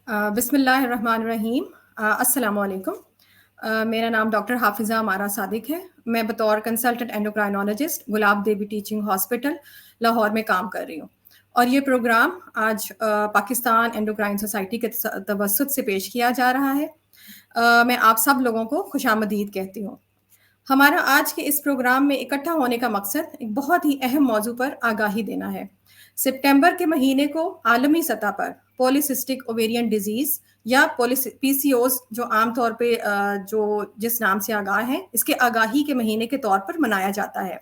بسم اللہ الرحمن الرحیم. السلام علیکم. میرا نام ڈاکٹر حافظہ امارہ صادق ہے. میں بطور کنسلٹنٹ اینڈوکرائنالوجسٹ گلاب دیوی ٹیچنگ ہاسپٹل لاہور میں کام کر رہی ہوں، اور یہ پروگرام آج پاکستان اینڈوکرائن سوسائٹی کے توسط سے پیش کیا جا رہا ہے. میں آپ سب لوگوں کو خوش آمدید کہتی ہوں. ہمارا آج کے اس پروگرام میں اکٹھا ہونے کا مقصد ایک بہت ہی اہم موضوع پر آگاہی دینا ہے. سپٹمبر کے مہینے کو عالمی سطح پر پولیسسٹک اوویرین ڈیزیز یا پی سی اوز جو عام طور پہ جس نام سے آگاہ ہیں، اس کے آگاہی کے مہینے کے طور پر منایا جاتا ہے.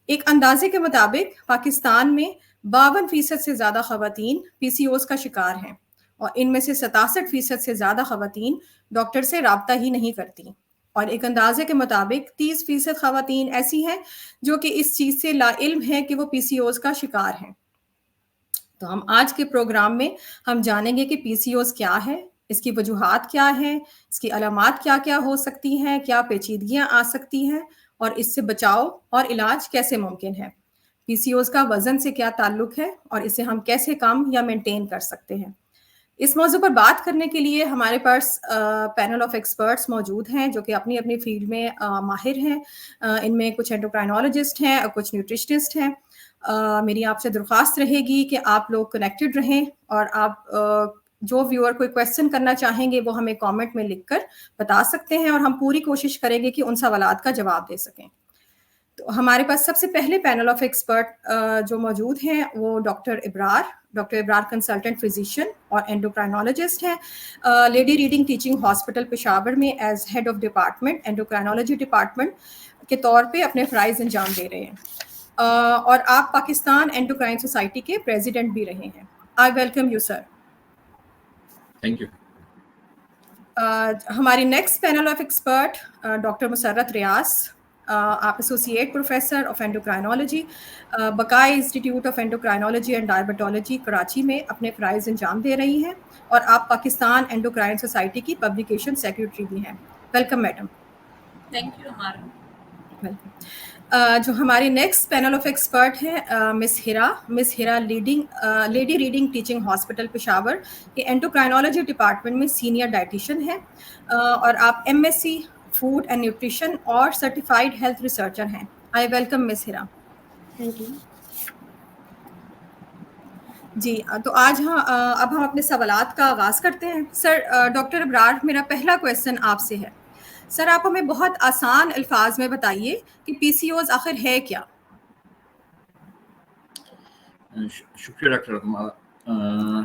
ایک اندازے کے مطابق پاکستان میں 52% سے زیادہ خواتین پی سی اوز کا شکار ہیں، اور ان میں سے 67% سے زیادہ خواتین ڈاکٹر سے رابطہ ہی نہیں کرتی، اور ایک اندازے کے مطابق 30% خواتین ایسی ہیں جو کہ اس چیز سے لا علم ہیں کہ وہ پی سی اوز کا شکار ہیں. تو ہم آج کے پروگرام میں ہم جانیں گے کہ پی سی اوز کیا ہے، اس کی وجوہات کیا ہیں، اس کی علامات کیا کیا ہو سکتی ہیں، کیا پیچیدگیاں آ سکتی ہیں، اور اس سے بچاؤ اور علاج کیسے ممکن ہے. پی سی اوز کا وزن سے کیا تعلق ہے، اور اسے ہم کیسے کم یا مینٹین کر سکتے ہیں. اس موضوع پر بات کرنے کے لیے ہمارے پاس پینل آف ایکسپرٹس موجود ہیں جو کہ اپنی اپنی فیلڈ میں ماہر ہیں. ان میں کچھ اینڈوکرائنالوجسٹ ہیں اور کچھ نیوٹریشنسٹ ہیں. میری آپ سے درخواست رہے گی کہ آپ لوگ کنیکٹڈ رہیں، اور آپ جو ویور کوئی کویسچن کرنا چاہیں گے وہ ہمیں کامنٹ میں لکھ کر بتا سکتے ہیں، اور ہم پوری کوشش کریں گے کہ ان سوالات کا جواب دے سکیں. تو ہمارے پاس سب سے پہلے پینل آف ایکسپرٹ جو موجود ہیں وہ ڈاکٹر ابرار کنسلٹنٹ فزیشین اور اینڈوکرائنالوجسٹ ہیں. Lady reading teaching hospital Peshawar میں as head of department endocrinology department کے طور پہ اپنے فرائض انجام دے رہے ہیں، اور آپ پاکستان اینڈوکرائن سوسائٹی کے پریزیڈنٹ بھی رہے ہیں. I welcome you sir. Thank you. ہماری next panel of expert doctor Musarrat Riaz. آپ associate professor of endocrinology Baqai institute of endocrinology and diabetology Karachi میں اپنے فرائض انجام دے رہی ہیں، اور آپ پاکستان اینڈوکرائن سوسائٹی کی پبلیکیشن سیکرٹری بھی ہیں. Welcome madam. تھینک یو ہمارا. ویلکم. جو ہماری نیکسٹ پینل آف ایکسپرٹ ہیں مس ہیرا lady reading teaching hospital Peshawar کے اینڈوکرائنالوجی ڈپارٹمنٹ میں سینئر ڈائٹیشین ہیں، اور آپ M S C food and nutrition اور سرٹیفائڈ ہیلتھ ریسرچر ہیں. آئی ویلکم مس ہیرا. Thank you. جی، تو آج اب ہم اپنے سوالات کا آغاز کرتے ہیں. سر ڈاکٹر ابرار، میرا پہلا کویسچن آپ سے ہے. سر آپ ہمیں بہت آسان الفاظ میں بتائیے کہ پی سی اوز آخر ہے کیا؟ شکریہ ڈاکٹر ہمارا.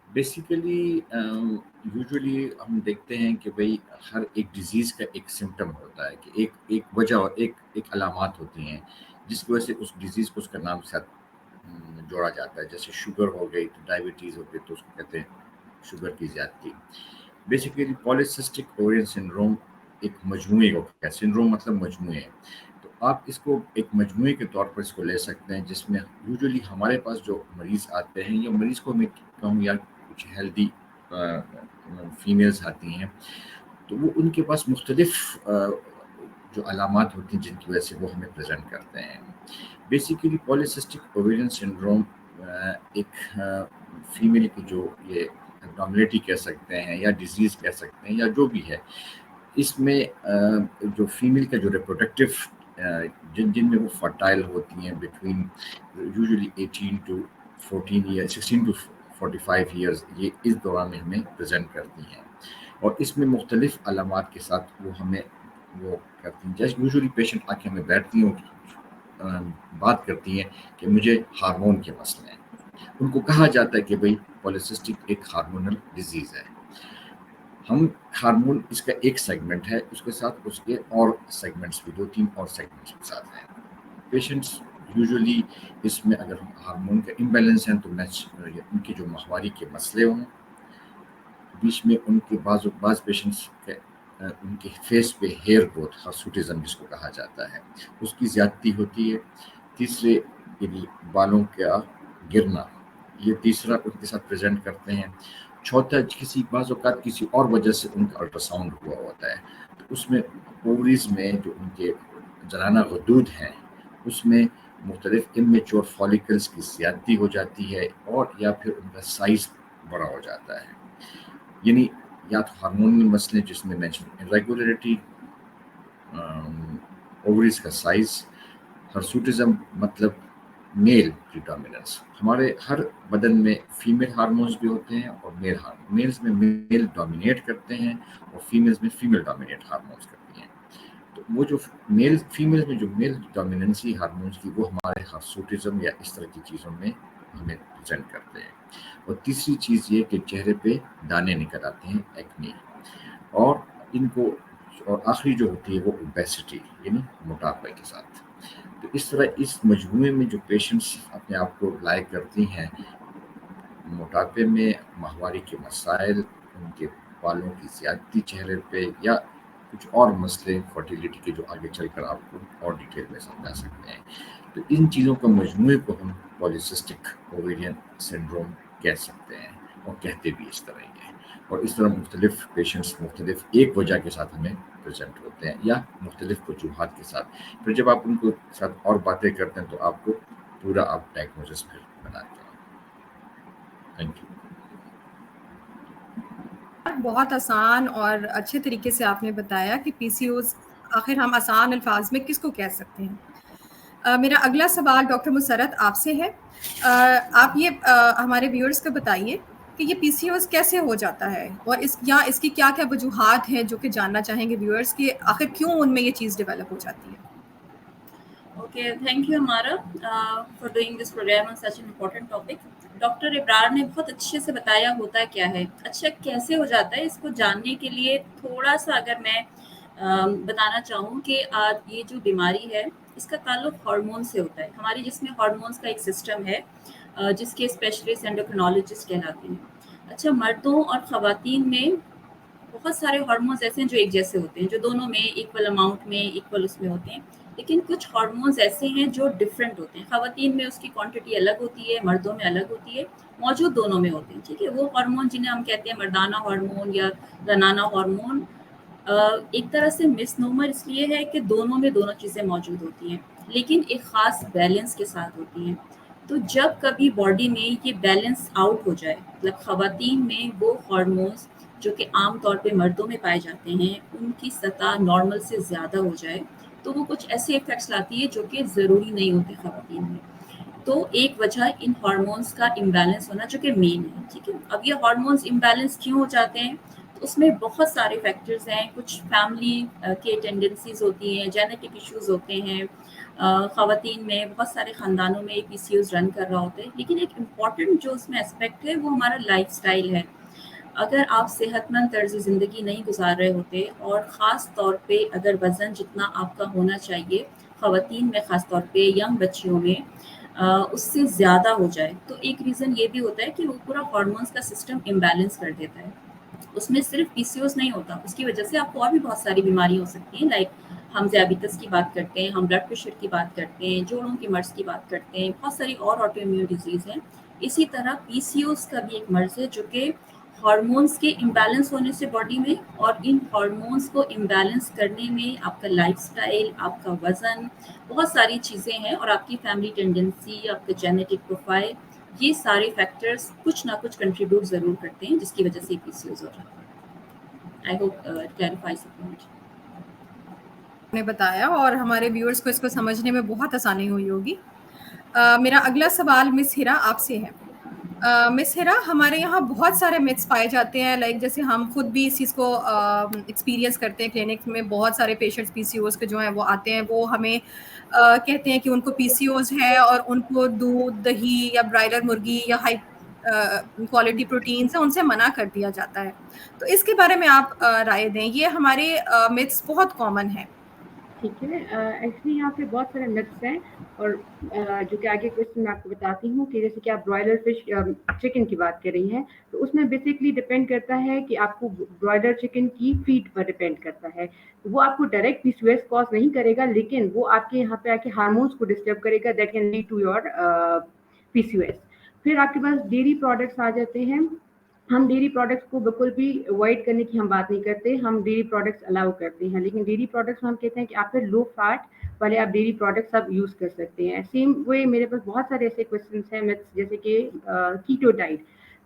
بیسیکلی یوزلی ہم دیکھتے ہیں کہ بھئی ہر ایک ڈیزیز کا ایک سمٹم ہوتا ہے، کہ ایک وجہ اور ایک علامات ہوتی ہیں جس کی وجہ سے اس ڈیزیز کو اس کا نام ساتھ جوڑا جاتا ہے. جیسے شوگر ہو گئی تو ڈائبٹیز ہو گئی تو اس کو کہتے ہیں شوگر کی زیادتی. بیسیکلی پولیسسٹک اوویرین سنڈروم ایک مجموعے کو کہتے ہیں. سنڈروم مطلب مجموعے. تو آپ اس کو ایک مجموعے کے طور پر اس کو لے سکتے ہیں، جس میں یوزلی ہمارے پاس جو مریض آتے ہیں یا مریض کو میں کہوں یا کچھ ہیلدی فیمیلز آتی ہیں، تو وہ ان کے پاس مختلف جو علامات ہوتی ہیں جن کی وجہ سے وہ ہمیں پریزنٹ کرتے ہیں. بیسیکلی پولیسسٹک اوویرین سنڈروم ایک فیمیل کی جو یہ ابنارملٹی کہہ سکتے ہیں یا ڈیزیز کہہ سکتے ہیں یا جو بھی ہے، اس میں جو فیمیل کا جو ریپروڈکٹیو جن میں وہ فرٹائل ہوتی ہیں between usually 18 to 14 year 16 to 45 years, یہ اس دوران میں ہمیں پریزنٹ کرتی ہیں، اور اس میں مختلف علامات کے ساتھ وہ ہمیں وہ کرتی ہیں. جیسے یوزلی پیشنٹ آ کے ہمیں بیٹھتی ہیں، بات کرتی ہیں کہ مجھے ہارمون کے مسئلے ہیں. ان کو کہا جاتا ہے کہ بھئی پولیسسٹک ایک ہارمونل ڈیزیز ہے. ہم ہارمون اس کا ایک سیگمنٹ ہے، اس کے ساتھ اس کے اور سیگمنٹس بھی 2-3 اور سیگمنٹس کے ساتھ ہیں. پیشنٹس یوزلی اس میں اگر ہارمون کا امبیلنس ہیں تو ان کے جو ماہواری کے مسئلے ہوں، بیچ میں ان کے بعض پیشنٹس ان کے فیس پہ ہیئر گروتھ ہرسوٹزم جس کو کہا جاتا ہے اس کی زیادتی ہوتی ہے. تیسرے یعنی بالوں کا گرنا، یہ تیسرا ان کے ساتھ پریزنٹ کرتے ہیں. چوتھا بعض اوقات کسی اور وجہ سے ان کا الٹراساؤنڈ ہوا ہوتا ہے، تو اس میں اووریز میں جو ان کے زنانہ غدود ہیں اس میں مختلف امیچور فالیکلز کی زیادتی ہو جاتی ہے، اور یا پھر ان کا سائز بڑا ہو جاتا ہے. یعنی یا تو ہارمونل مسئلے جس میں مینشن ریگولیرٹی، اووریز کا سائز، ہرسوٹزم مطلب میل پریڈومیننس. ہمارے ہر بدن میں فیمیل ہارمونز بھی ہوتے ہیں اور میل ہارمون. میلز میں میل ڈومینیٹ کرتے ہیں اور فیمیلز میں فیمیل ڈومینیٹ ہارمونز کرتی ہیں. تو وہ جو فیمیل میں جو میل ڈومیننسی ہارمونز کی وہ ہمارے ہرسوٹزم یا اس طرح کی چیزوں میں ہمیں پریزنٹ کرتے ہیں. اور تیسری چیز یہ کہ چہرے پہ دانے نکل آتے ہیں، ایکنی. اور ان کو اور آخری جو ہوتی ہے وہ اوبیسٹی یعنی موٹاپے کے ساتھ. تو اس طرح اس مجموعے میں جو پیشنٹس اپنے آپ کو لائق کرتی ہیں موٹاپے میں، ماہواری کے مسائل، ان کے بالوں کی زیادتی چہرے پہ، یا کچھ اور مسئلے فرٹیلیٹی کے جو آگے چل کر آپ کو اور ڈیٹیل میں سمجھا سکتے ہیں. تو ان چیزوں کا مجموعے کو ہم پولیسسٹک اوویرین سنڈروم کہہ سکتے ہیں، اور کہتے بھی اس طرح ہی ہیں. اور اس طرح مختلف پیشنٹس مختلف ایک وجہ کے ساتھ ہمیں پریزنٹ ہوتے ہیں یا مختلف وجوہات کے ساتھ. پھر جب آپ ان کو ساتھ اور باتیں کرتے ہیں تو آپ کو پورا آپ ڈائگنوسس پھر بناتے ہیں. Thank you. بہت آسان اور اچھے طریقے سے آپ نے بتایا کہ پی سی اوز آخر ہم آسان الفاظ میں کس کو کہہ سکتے ہیں. میرا اگلا سوال ڈاکٹر مسرت آپ سے ہے. آپ یہ ہمارے ویورز کو بتائیے کہ یہ پی سی اوز کیسے ہو جاتا ہے اور اس کی کیا کیا وجوہات ہیں جو کہ جاننا چاہیں گے ویورز کہ آخر کیوں ان میں یہ چیز ڈیولپ ہو جاتی ہے. Okay, thank you Amara for doing this program on such an important topic. Doctor Abrar نے بہت اچھے سے بتایا ہوتا کیا ہے. اچھا کیسے ہو جاتا ہے اس کو جاننے کے لیے تھوڑا سا اگر میں بتانا چاہوں کہ یہ جو بیماری ہے اس کا تعلق ہارمون سے ہوتا ہے. ہمارے جسم میں ہارمونس کا ایک سسٹم ہے جس کے اسپیشلسٹ اینڈوکرینالوجسٹ کہلاتے ہیں. اچھا مردوں اور خواتین میں بہت سارے ہارمونز ایسے ہیں جو ایک جیسے ہوتے ہیں، جو دونوں میں ایکول اماؤنٹ میں ایکول اس میں ہوتے ہیں. لیکن کچھ ہارمونز ایسے ہیں جو ڈفرینٹ ہوتے ہیں. خواتین میں اس کی کوانٹٹی الگ ہوتی ہے، مردوں میں الگ ہوتی ہے، موجود دونوں میں ہوتے ہیں. ٹھیک ہے، وہ ہارمون جنہیں ہم کہتے ہیں مردانہ ہارمون یا زنانہ ہارمون ایک طرح سے مس نومر اس لیے ہے کہ دونوں میں دونوں چیزیں موجود ہوتی ہیں لیکن ایک خاص بیلنس کے ساتھ ہوتی ہیں. تو جب کبھی باڈی میں یہ بیلنس آؤٹ ہو جائے، مطلب خواتین میں وہ ہارمونز جو کہ عام طور پہ مردوں میں پائے جاتے ہیں ان کی سطح نارمل سے زیادہ ہو جائے تو وہ کچھ ایسے افیکٹس لاتی ہے جو کہ ضروری نہیں ہوتے خواتین میں. تو ایک وجہ ان ہارمونز کا امبیلنس ہونا جو کہ مین ہے. ٹھیک ہے، اب یہ ہارمونز امبیلنس کیوں ہو جاتے ہیں تو اس میں بہت سارے فیکٹرز ہیں. کچھ فیملی کے ٹینڈنسیز ہوتی ہیں، جینیٹک ایشوز ہوتے ہیں. خواتین میں بہت سارے خاندانوں میں پی سی اوز رن کر رہا ہوتا ہے. لیکن ایک امپورٹنٹ جو اس میں اسپیکٹ ہے وہ ہمارا لائف سٹائل ہے. اگر آپ صحت مند طرز زندگی نہیں گزار رہے ہوتے اور خاص طور پہ اگر وزن جتنا آپ کا ہونا چاہیے خواتین میں خاص طور پہ ینگ بچیوں میں اس سے زیادہ ہو جائے تو ایک ریزن یہ بھی ہوتا ہے کہ وہ پورا ہارمونس کا سسٹم امبیلنس کر دیتا ہے. اس میں صرف پی سی اوز نہیں ہوتا، اس کی وجہ سے آپ کو اور بھی بہت ساری بیماریاں ہو سکتی ہیں. لائک ہم ذیابیطس کی بات کرتے ہیں، ہم بلڈ پریشر کی بات کرتے ہیں، جوڑوں کے مرض کی بات کرتے ہیں، بہت ساری اور آٹو امیون ڈیزیز ہیں. اسی طرح پی سی اوز کا بھی ایک مرض ہے جو کہ ہارمونس کے امبیلنس ہونے سے باڈی میں، اور ان ہارمونس کو امبیلنس کرنے میں آپ کا لائف سٹائل، آپ کا وزن، بہت ساری چیزیں ہیں، اور آپ کی فیملی ٹینڈنسی، آپ کا جینیٹک پروفائل، یہ سارے فیکٹرز کچھ نہ کچھ کنٹریبیوٹ ضرور کرتے ہیں جس کی وجہ سے پی سی اوز ہو جاتا ہے. I hope clarifies it. نے بتایا اور ہمارے ویورز کو اس کو سمجھنے میں بہت آسانی ہوئی ہوگی. میرا اگلا سوال مس ہیرا آپ سے ہے. مس ہیرا، ہمارے یہاں بہت سارے متس پائے جاتے ہیں، لائک جیسے ہم خود بھی اس چیز کو ایکسپیرینس کرتے ہیں. کلینک میں بہت سارے پیشنٹس پی سی اوز کے جو ہیں وہ آتے ہیں، وہ ہمیں کہتے ہیں کہ ان کو پی سی اوز ہے اور ان کو دودھ، دہی یا برائلر مرغی یا ہائی کوالٹی پروٹین سے ان سے منع کر دیا جاتا ہے. تو اس کے بارے میں آپ رائے دیں. یہ ہمارے متس بہت کامن ہیں. ٹھیک ہے، ایکچولی یہاں پہ بہت سارے متس ہیں اور جو کہ آگے کوشچن میں آپ کو بتاتی ہوں کہ جیسے کہ آپ برائلر فش چکن کی بات کر رہی ہیں تو اس میں بیسکلی ڈپینڈ کرتا ہے کہ آپ کو برائلر چکن کی فیڈ پر ڈپینڈ کرتا ہے. وہ آپ کو ڈائریکٹ پی سی او ایس کاز نہیں کرے گا لیکن وہ آپ کے یہاں پہ آ کے ہارمونس کو ڈسٹرب کرے گا، that can lead to your P C O S. پھر آپ کے پاس ڈیری پروڈکٹس آ جاتے ہیں. ہم ڈیری پروڈکٹس کو بالکل بھی اوائڈ کرنے کی ہم بات نہیں کرتے، ہم ڈیری پروڈکٹس الاؤ کرتے ہیں. لیکن ڈیری پروڈکٹس میں ہم کہتے ہیں کہ آپ پھر لو فیٹ والے آپ ڈیری پروڈکٹس آپ یوز کر سکتے ہیں. سیم وے میرے پاس بہت سارے ایسے کوشچنس ہیں متس جیسے کہ کیٹو diet.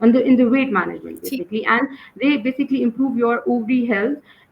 in the weight management basically, and they basically improve your ovary health,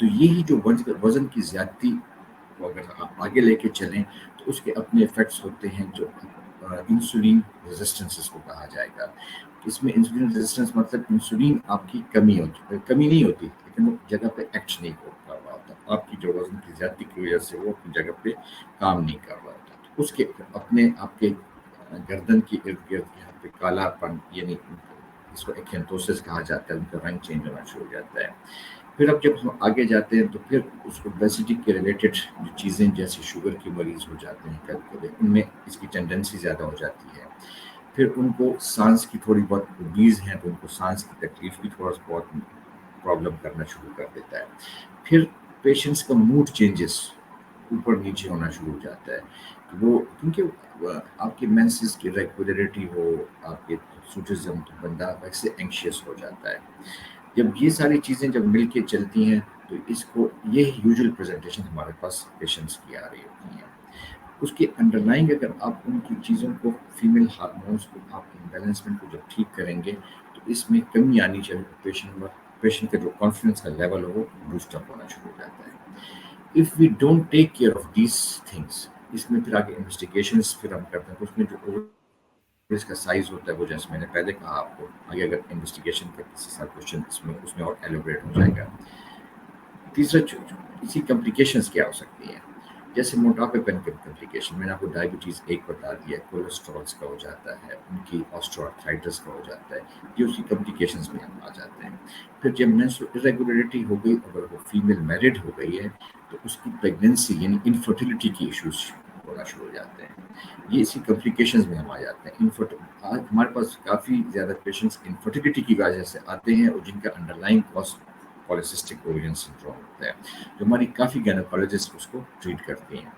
تو یہی جو وزن کی زیادتی کو اگر آپ آگے لے کے چلیں تو اس کے اپنے ایفیکٹس ہوتے ہیں جو انسولین ریزسٹنس کو کہا جائے گا. اس میں انسولین ریزسٹنس مطلب انسولین آپ کی کمی نہیں ہوتی لیکن وہ جگہ پہ ایکٹ نہیں کر رہا ہوتا. آپ کی جو وزن کی زیادتی کی وجہ سے وہ اپنی جگہ پہ کام نہیں کر رہا ہوتا. تو اس کے اپنے آپ کے گردن کی ارد گرد یہاں پہ کالا پن یعنی اس کو ایکینتوسس کہا جاتا ہے، ان کا رنگ چینج ہونا شروع ہو جاتا ہے. پھر اب جب ہم آگے جاتے ہیں تو پھر اس کو اوبیسٹی کے ریلیٹڈ جو چیزیں جیسے شوگر کے مریض ہو جاتے ہیں کبھی کبھی، ان میں اس کی ٹینڈنسی زیادہ ہو جاتی ہے. پھر ان کو سانس کی تھوڑی بہت اوبیز ہیں تو ان کو سانس کی تکلیف بھی تھوڑا سا بہت پرابلم کرنا شروع کر دیتا ہے. پھر پیشنٹس کا موڈ چینجز اوپر نیچے ہونا شروع ہو جاتا ہے. وہ کیونکہ آپ کی مینسز کی ریگولیرٹی ہو، آپ کے سوٹزم، تو بندہ ویسے اینکشیس ہو جاتا ہے. جب یہ ساری چیزیں جب مل کے چلتی ہیں تو اس کو یہ یوزول پریزنٹیشن ہمارے پاس پیشنٹس کی آ رہی ہوتی ہیں. اس کے انڈر لائنگ اگر آپ ان کی چیزوں کو فیمیل ہارمونس کو آپ امبیلنسمنٹ کو جب ٹھیک کریں گے تو اس میں کمی آنی چاہیے. پیشنٹ کا جو کانفیڈنس کا لیول ہو وہ بوسٹ اپ ہونا شروع ہو جاتا ہے. If we don't take care of these things, اس میں پھر آگے انویسٹیگیشنس پھر ہم کرتے ہیں تو اس میں جو اس کا سائز ہوتا ہے وہ جیسے میں نے پہلے کہا آپ کو، آگے اگر انویسٹیگیشن کا کسی سا کوشچن اس میں اور ایلوبریٹ ہو جائے گا. تیسرا اسی کمپلیکیشنز کیا ہو سکتی ہیں، جیسے موٹاپے پن کے کمپلیکیشن میں نے آپ کو ڈائبٹیز ایک بتا دیا، کولیسٹرولس کا ہو جاتا ہے، ان کی آسٹروآرتھرائٹس کا ہو جاتا ہے، یہ اسی کمپلیکیشنز میں ہم آ جاتے ہیں. پھر جب مینسٹرول ارریگولیرٹی ہو گئی، اگر وہ فیمیل میرڈ ہو گئی ہے تو اس کی پریگنینسی یعنی انفرٹیلٹی کی ایشوز ہونا شروع ہو جاتے ہیں. یہ اسی کمپلیکیشنز میں ہم آ جاتے ہیں. آج ہمارے پاس کافی زیادہ پیشنٹس انفرٹیلٹی کی وجہ سے آتے ہیں اور جن کا under line cause پالیسسٹک ovarian syndrome ہوتا ہے، جو ہماری کافی گائنیکالوجسٹ اس کو ٹریٹ کرتے ہیں.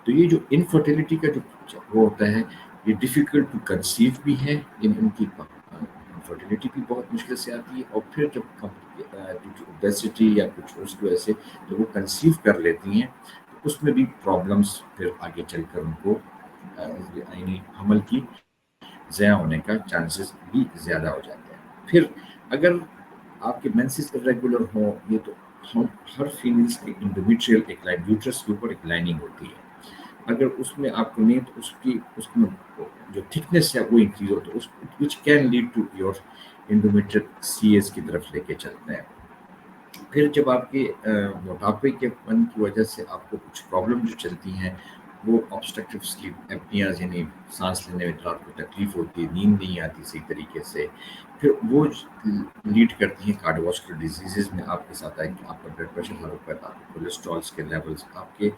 تو یہ جو انفرٹیلٹی کا جو وہ ہوتا ہے، یہ ڈیفیکلٹ ٹو کنسیو بھی ہے، یعنی ان کی انفرٹیلٹی بھی بہت مشکل سے آتی ہے. اور پھر جب اوبیسٹی یا کچھ اس کی وجہ سے جب وہ کنسیو کر لیتی ہیں تو اس میں بھی پرابلمس پھر آگے چل کر ان کو یعنی حمل کی ضائع ہونے کا چانسز بھی زیادہ ہو جاتے ہیں. پھر اگر آپ کے مینسز ریگولر ہوں، یہ تو ہر فیمیلس کے انڈومیٹریل ایک یوٹرس کے اوپر ایک لائننگ ہوتی ہے، اگر اس میں آپ کو نہیں تو اس میں جو تھکنیس ہے وہ انکریز ہو تو which can lead to your endometrial C S کی طرف لے کے چلتے ہیں. پھر جب آپ کے موٹاپے کے پن کی وجہ سے آپ کو کچھ پرابلم جو چلتی ہیں وہ آبسٹرکٹیو سلیپ ایپنیاز یعنی سانس لینے میں رات کو تکلیف ہوتی ہے، نیند نہیں آتی صحیح طریقے سے، پھر وہ لیڈ کرتی ہیں کارڈیوواسکولر ڈیزیزز میں. آپ کے ساتھ آئے کہ آپ کا بلڈ پریشر ہائی ہوتا ہے، آپ کے کولیسٹرولس کے لیولس آپ کے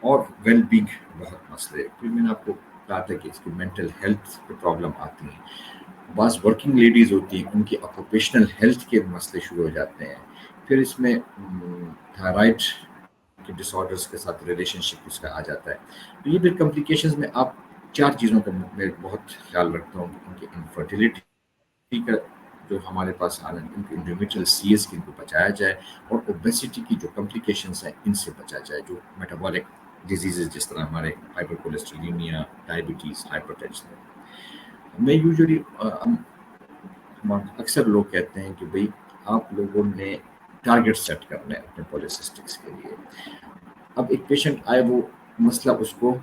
اور ویل بینگ بہت مسئلے. پھر میں نے آپ کو کہا تھا کہ اس کی مینٹل ہیلتھ پہ پرابلم آتی ہیں. بعض ورکنگ لیڈیز ہوتی ہیں، ان کی آکوپیشنل ہیلتھ کے مسئلے شروع ہو جاتے ہیں. پھر اس میں تھائرائڈ کے ڈس آرڈرس کے ساتھ ریلیشن شپ اس کا آ جاتا ہے. تو یہ پھر کمپلیکیشنز میں آپ 4 چیزوں کا میں بہت خیال رکھتا ہوں کہ ان کی انفرٹیلٹی کا جو ہمارے پاس ان کے انڈومیٹریل سی ایس کی ان کو بچایا جائے، اور اوبیسٹی کی جو کمپلیکیشنز ہیں ان سے بچا جائے، جو میٹابولک ڈیزیزز جس طرح ہمارے ہائپر کولیسٹرولینیا، ڈائبٹیز، ہائپر ٹینشن. میں یوزلی اکثر لوگ کہتے ہیں کہ بھئی آپ لوگوں نے ٹارگٹ سیٹ کرنا ہے اپنے پولیسسٹکس کے لیے. اب ایک پیشنٹ آئے، وہ مسئلہ اس کو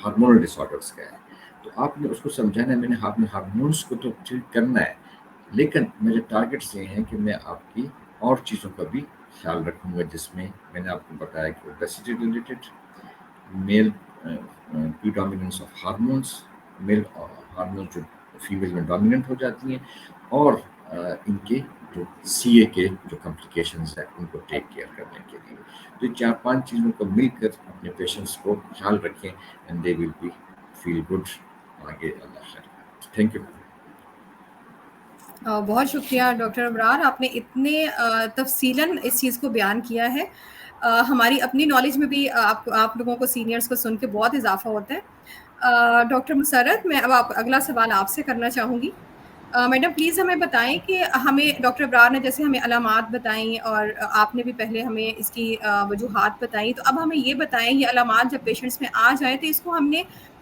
ہارمونل ڈس آرڈرس کا ہے، تو آپ نے اس کو سمجھانا ہے میں نے ہارمونس کو تو ٹریٹ کرنا ہے، لیکن میرے ٹارگٹس یہ ہیں کہ میں آپ کی اور چیزوں کا بھی خیال رکھوں گا، جس میں میں نے آپ کو بتایا کہ obesity related, male dominance of hormones, male hormones جو فیمیل میں ڈومیننٹ ہو جاتی ہیں، اور ان کے جو سی اے کے جو کمپلیکیشنز ہیں ان کو ٹیک کیئر کرنے کے لیے. تو 4-5 چیزوں کو مل کر اپنے پیشنٹس کو خیال رکھیں and they will be feel good. آگے اللہ خیر. Thank you. بہت شکریہ ڈاکٹر ابرار، آپ نے اتنے تفصیلاً اس چیز کو بیان کیا ہے. ہماری اپنی نالج میں بھی آپ لوگوں کو سینئرز کو سن کے بہت اضافہ ہوتا ہے. ڈاکٹر مسرت، میں اب اگلا سوال آپ سے کرنا چاہوں گی. میڈم پلیز ہمیں بتائیں کہ ہمیں ڈاکٹر ابرار نے جیسے ہمیں علامات بتائیں اور آپ نے بھی پہلے ہمیں اس کی وجوہات بتائیں، تو اب ہمیں یہ بتائیں یہ علامات جب پیشنٹس میں آ جائیں تو اس کو ہم نے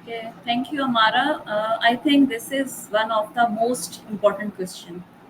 Okay, thank you, Amara. I think this is one of the most important question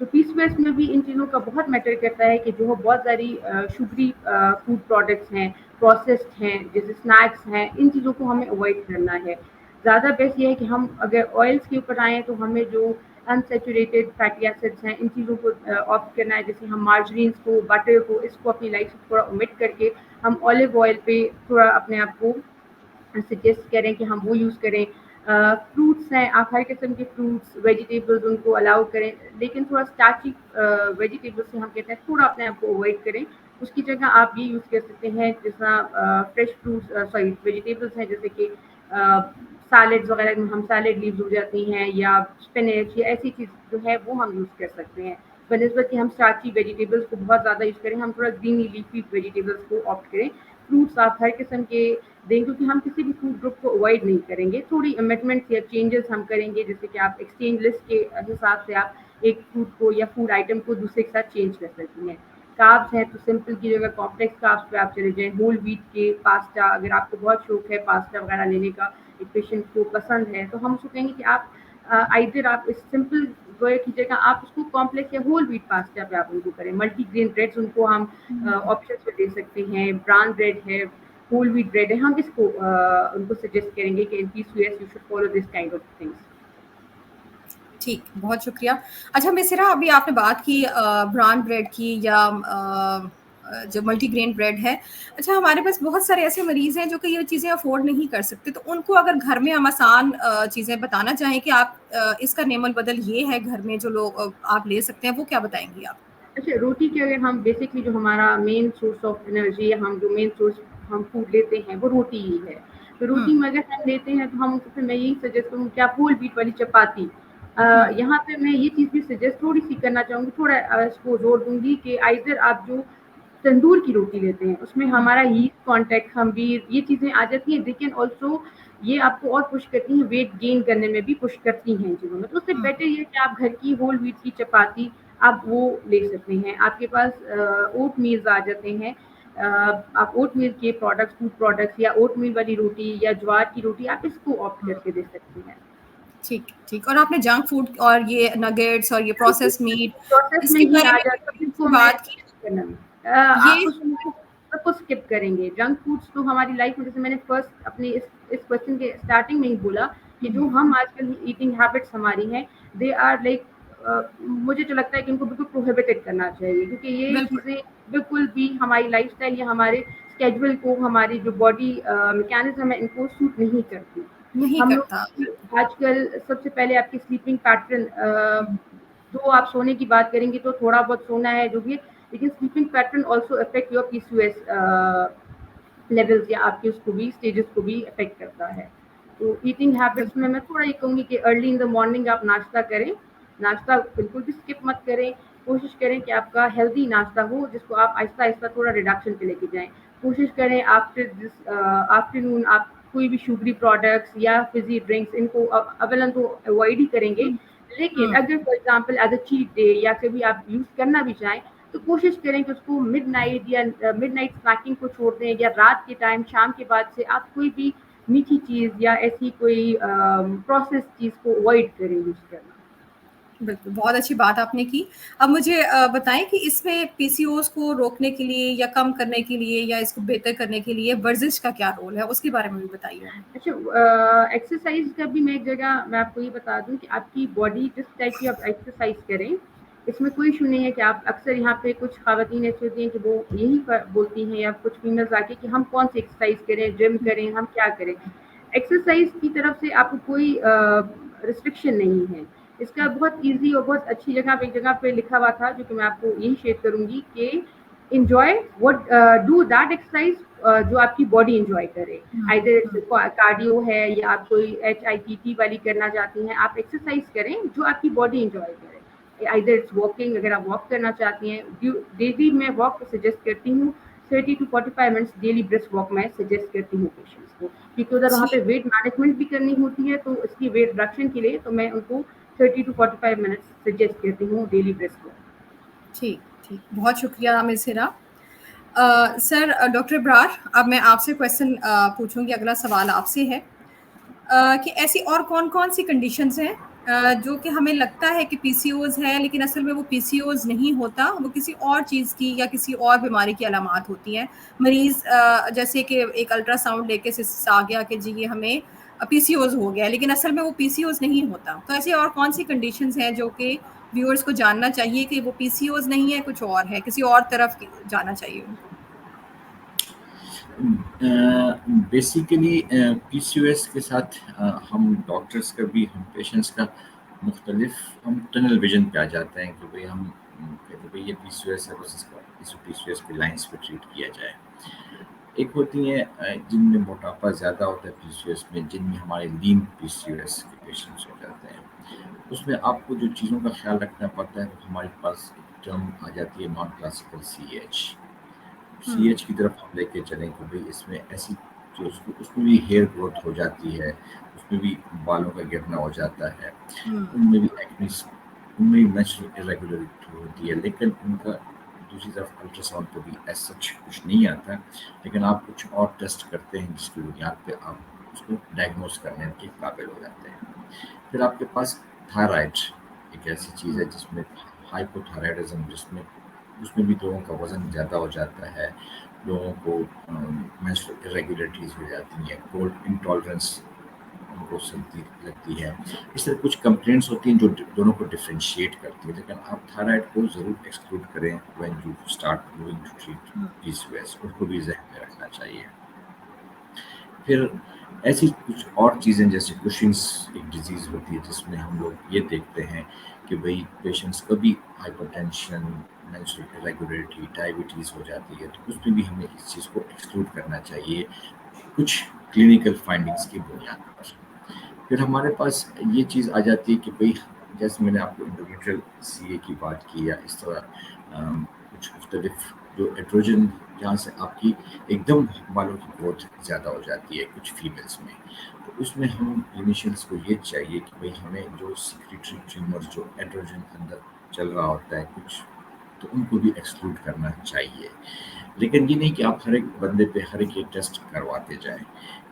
تو PCOS میں بھی ان چیزوں کا بہت میٹر کرتا ہے کہ جو ہے بہت ساری شوگری فوڈ پروڈکٹس ہیں، پروسیسڈ ہیں، جیسے اسنیکس ہیں، ان چیزوں کو ہمیں اوائڈ کرنا ہے. زیادہ بیسٹ یہ ہے کہ ہم اگر آئلس کے اوپر آئیں تو ہمیں جو انسیچوریٹڈ فیٹی ایسڈس ہیں ان چیزوں کو آپٹ کرنا ہے. جیسے ہم مارجرینس کو، بٹر کو، اس کو اپنی لائف سے تھوڑا اومٹ کر کے ہم آلیو آئل پہ تھوڑا اپنے آپ کو سجیسٹ کریں کہ ہم وہ یوز کریں. فروٹس ہیں، آپ ہر قسم کے فروٹس، ویجیٹیبلز ان کو الاؤ کریں، لیکن تھوڑا اسٹارچی ویجیٹیبلس سے ہم کہتے ہیں تھوڑا اپنے آپ کو اوائڈ کریں. اس کی جگہ آپ یہ یوز کر سکتے ہیں جیسا فریش فروٹس ویجیٹیبلس ہیں، جیسے کہ سیلیڈز وغیرہ میں ہم سیلیڈ لیوز ہو جاتی ہیں، یا اسپینچ یا ایسی چیز جو ہے وہ ہم یوز کر سکتے ہیں. بنسبت کہ ہم اسٹارچی ویجیٹیبلس کو بہت زیادہ یوز کریں، ہم تھوڑا گرینی لیفی ویجیٹیبلس کو آپٹ کریں. فروٹس آپ ہر قسم کے دیں، کیونکہ ہم کسی بھی فوڈ گروپ کو اوائڈ نہیں کریں گے. تھوڑی امینڈمنٹس یا چینجز ہم کریں گے، جیسے کہ آپ ایکسچینج لسٹ کے حساب سے آپ ایک فوڈ کو یا فوڈ آئٹم کو دوسرے کے ساتھ چینج کر سکتی ہیں. کاربس ہیں تو سمپل کی جگہ کمپلیکس کاربس پہ آپ چلے جائیں. ہول ویٹ کے پاستا، اگر آپ کو بہت شوق ہے پاستا وغیرہ لینے کا، ایک پیشنٹ کو پسند ہے، تو ہم اس کو کہیں گے کہ آپ آئدر آپ اس سمپل گوئے کی جگہ آپ اس کو کمپلیکس یا ہول ویٹ پاستا پہ آپ ان کو کریں. ملٹی گرین بریڈس ان کو ہم آپشنس پہ دے سکتے ہیں. براؤن بریڈ ہے، ہول ویٹ بریڈ ہے، ہم اس کو ان کو سجیسٹ کریں گے کہ ان PCOS you should follow this kind of things. ٹھیک، بہت شکریہ. اچھا مسرا، ابھی آپ نے بات کی براؤن بریڈ کی یا جو ملٹی گرین بریڈ ہے. اچھا ہمارے پاس بہت سارے ایسے مریض ہیں جو کہ یہ چیزیں افورڈ نہیں کر سکتے، تو ان کو اگر گھر میں ہم آسان چیزیں بتانا چاہیں کہ آپ اس کا نعم البدل یہ ہے گھر میں جو لوگ آپ لے سکتے ہیں، وہ کیا بتائیں گی آپ؟ اچھا، روٹی کے اگر ہم بیسکلی جو ہمارا مین سورس آف انرجی، ہم جو مین سورس ہم فوڈ لیتے ہیں وہ روٹی ہی ہے. تو روٹی میں اگر ہم لیتے ہیں تو ہم پھر میں یہی سجیسٹ کروں کہ آپ ہول ویٹ والی چپاتی. یہاں پہ میں یہ چیز بھی سجیسٹ تھوڑی سی کرنا چاہوں گی، تھوڑا اس کو زور دوں گی کہ آئدر آپ جو تندور کی روٹی لیتے ہیں اس میں ہمارا ہیٹ کانٹیکٹ، خمیر، یہ چیزیں آ جاتی ہیں. لیکن آلسو یہ آپ کو اور پش کرتی ہیں، ویٹ گین کرنے میں بھی پش کرتی ہیں چیزوں میں. تو اس سے بیٹر یہ کہ آپ گھر کی ہول ویٹ کی چپاتی آپ وہ لے سکتے ہیں. آپ کے پاس اوٹ میلز آ جاتے ہیں، آپ اوٹ میل کے پروڈکٹس، فوڈ پروڈکٹس یا اوٹ میل والی روٹی یا جوار کی روٹی آپ اس کو آپٹ کر کے دے سکتے ہیں. ٹھیک ٹھیک. اور آپ نے جنک فوڈ اور یہ نگیٹس اور یہ پروسیس میٹ، پروسیس اس میں کے ہی بارے آ میں جاتا ہے، بھی جس کو میں بات کی. کرنا یہ آپ اس کو اسکپ کریں گے. جنک فوڈس تو ہماری لائف میں، جیسے میں نے فرسٹ اپنے اس کوشچن کے اسٹارٹنگ میں ہی بولا کہ جو ہم آج کل ایٹنگ ہیبٹس ہماری ہیں، دے آر لائک، مجھے جو لگتا ہے کہ ان کو بالکل پروہیبٹڈ کرنا چاہیے، کیونکہ یہ بالکل چیزیں بالکل بھی ہماری لائف اسٹائل یا ہمارے اسکیجول کو، ہماری جو باڈی میکینزم ہے ان کو سوٹ نہیں کرتی. نہیں ہم کرتا. لوگ آج کل سب سے پہلے آپ کی سلیپنگ پیٹرن، جو آپ سونے کی بات کریں گے تو تھوڑا بہت سونا ہے جو بھی، لیکن sleeping pattern also affect your PCOS levels, یا آپ کے اس کو بھی اسٹیجز کو بھی افیکٹ کرتا ہے. تو ایٹنگ ہیبٹس میں تھوڑا یہ کہوں گی کہ ارلی ان دا مارننگ آپ ناشتہ کریں. ناشتہ بالکل بھی اسکپ مت کریں. کوشش کریں کہ آپ کا ہیلدی ناشتہ ہو جس کو آپ آہستہ آہستہ تھوڑا ریڈکشن پہ لے کے جائیں. کوشش کریں آفٹر دس آفٹرنون آپ کوئی بھی شوگری پروڈکٹس یا فزی ڈرنکس ان کو اولا تو اوائڈ ہی کریں گے. لیکن اگر for example as a chat day یا کبھی آپ یوز کرنا بھی چاہیں تو کوشش کریں کہ اس کو مڈ نائٹ یا مڈ نائٹ اسنیکنگ کو چھوڑ دیں، یا رات کے ٹائم شام کے بعد سے آپ کوئی بھی میٹھی چیز یا ایسی کوئی پروسیس چیز کو اوائڈ کریں یوز کرنا. بالکل، بہت اچھی بات آپ نے کی. اب مجھے بتائیں کہ اس میں PCOS کو روکنے کے لیے یا کم کرنے کے لیے یا اس کو بہتر کرنے کے لیے ورزش کا کیا رول ہے، اس کے بارے میں بھی بتائیے. اچھا، ایکسرسائز کا بھی میں ایک جگہ میں آپ کو یہ بتا دوں کہ آپ کی باڈی جس ٹائپ کی آپ ایکسرسائز کریں اس میں کوئی ایشو نہیں ہے. کہ آپ اکثر یہاں پہ کچھ خواتین ایسی ہوتی ہیں کہ وہ یہی بولتی ہیں، یا کچھ فیمیلز آ کے کہ ہم کون سی ایکسرسائز کریں، جم کریں، ہم کیا کریں. ایکسرسائز کی طرف سے آپ کو کوئی ریسٹرکشن نہیں ہے. اس کا بہت ایزی اور بہت اچھی جگہ پہ ایک جگہ پہ لکھا ہوا تھا جو کہ میں آپ کو یہی شیئر کروں گی کہ enjoy what do that exercise جو آپ کی باڈی انجوائے کرے. آئدر کارڈیو ہے یا آپ کوئی HIIT والی کرنا چاہتی ہیں، آپ ایکسرسائز کریں جو آپ کی باڈی انجوائے کرے. آئدر اٹس واکنگ، اگر آپ واک کرنا چاہتی ہیں ڈیلی، میں واک سجیسٹ کرتی ہوں 30 to 45 minutes daily brisk walk میں سجیسٹ کرتی ہوں پیشنٹس کو، کیونکہ ادھر وہاں پہ ویٹ مینجمنٹ بھی کرنی ہوتی ہے. تو اس کی ویٹ ریڈکشن کے لیے تو میں ان کو 30 to 45 منٹس سجیسٹ کرتی ہوں ڈیلی برسک واک. ٹھیک ٹھیک، بہت شکریہ مس ہرا. سر ڈاکٹر ابرار، اب میں آپ سے کویشچن پوچھوں گی. اگلا سوال آپ سے ہے کہ ایسی اور کون کون سی کنڈیشنز ہیں جو کہ ہمیں لگتا ہے کہ PCOS ہے لیکن اصل میں وہ PCOS نہیں ہوتا, وہ کسی اور چیز کی یا کسی اور بیماری کی علامات ہوتی ہیں. مریض جیسے کہ ایک الٹرا ساؤنڈ لے کے آ گیا کہ جی یہ ہمیں PCOS ہو گیا, لیکن اصل میں وہ PCOS نہیں ہوتا. تو ایسی اور کون سی کنڈیشنز ہیں جو کہ ویورز کو جاننا چاہیے کہ وہ PCOS نہیں ہے, کچھ اور ہے, کسی اور طرف جانا چاہیے ان کو؟ بیسیکلی PCOS کے ساتھ ہم ڈاکٹرس کا بھی, ہم پیشنٹس کا مختلف, ہم ٹنل ویژن پہ آ جاتے ہیں کہ بھئی ہم کہتے ہیں بھئی یہ PCOS ہے, بس اس PCOS کی لائنس پہ ٹریٹ کیا جائے. ایک ہوتی ہیں جن میں موٹاپا زیادہ ہوتا ہے PCOS میں, جن میں ہمارے لین PCOS کے پیشنٹس ہو جاتے ہیں. اس میں آپ کو جو چیزوں کا خیال رکھنا پڑتا ہے, وہ ہمارے پاس ایک ٹرم آ جاتی ہے نان کلاسیکل CH کی طرف ہم لے کے چلیں کہ بھئی اس میں ایسی جو اس میں بھی ہیئر گروتھ ہو جاتی ہے, اس میں بھی بالوں کا گرنا ہو جاتا ہے, ان میں بھی ایکنیز, ان میں بھی مینسٹرل ارریگولرٹی ہوتی ہے, لیکن ان کا دوسری طرف الٹرا ساؤنڈ پہ بھی ایز سچ کچھ نہیں آتا, لیکن آپ کچھ اور ٹیسٹ کرتے ہیں جس کی بنیاد پہ آپ اس کو ڈائگنوز کرنے کے قابل ہو جاتے ہیں. پھر آپ کے پاس تھائرائڈ ایک ایسی چیز ہے جس میں ہائپوتھائرائڈزم, اس میں بھی لوگوں کا وزن زیادہ ہو جاتا ہے, لوگوں کو مینسٹرل ارریگولیٹریز ہو جاتی ہیں, کولڈ انٹالرنس ان کو سردی لگتی ہے. اس طرح کچھ کمپلینٹس ہوتی ہیں جو دونوں کو ڈفرینشیٹ کرتی ہیں, لیکن آپ تھائرائڈ کو ضرور ایکسکلوڈ کریں when you start going to treat PCOS, ان کو بھی ذہن میں رکھنا چاہیے. پھر ایسی کچھ اور چیزیں جیسے کشنگس ایک ڈیزیز ہوتی ہے جس میں ہم لوگ یہ دیکھتے ہیں کہ بھئی پیشنٹس کبھی ہائپر ٹینشن, مینسٹرل ارریگولیٹی, ڈائبٹیز ہو جاتی ہے, تو اس میں بھی ہمیں اس چیز کو ایکسکلوڈ کرنا چاہیے کچھ کلینکل فائنڈنگس کی بنیاد پر. پھر ہمارے پاس یہ چیز آ جاتی ہے کہ بھئی جیسے میں نے آپ کو انڈومیٹریل CA کی بات کی, یا اس طرح کچھ مختلف جو ایٹروجن, جہاں سے آپ کی ایک دم بالوں کی گروتھ زیادہ ہو جاتی ہے کچھ فیمیلز میں, تو اس میں ہم کلینیشینس کو یہ چاہیے کہ بھئی ہمیں جو سیکریٹری ٹیومر جو ایٹروجن اندر چل رہا ہوتا ہے کچھ, تو ان کو بھی ایکسکلوڈ کرنا چاہیے. لیکن یہ نہیں کہ آپ ہر ایک بندے پہ ہر ایک ٹیسٹ کرواتے جائیں.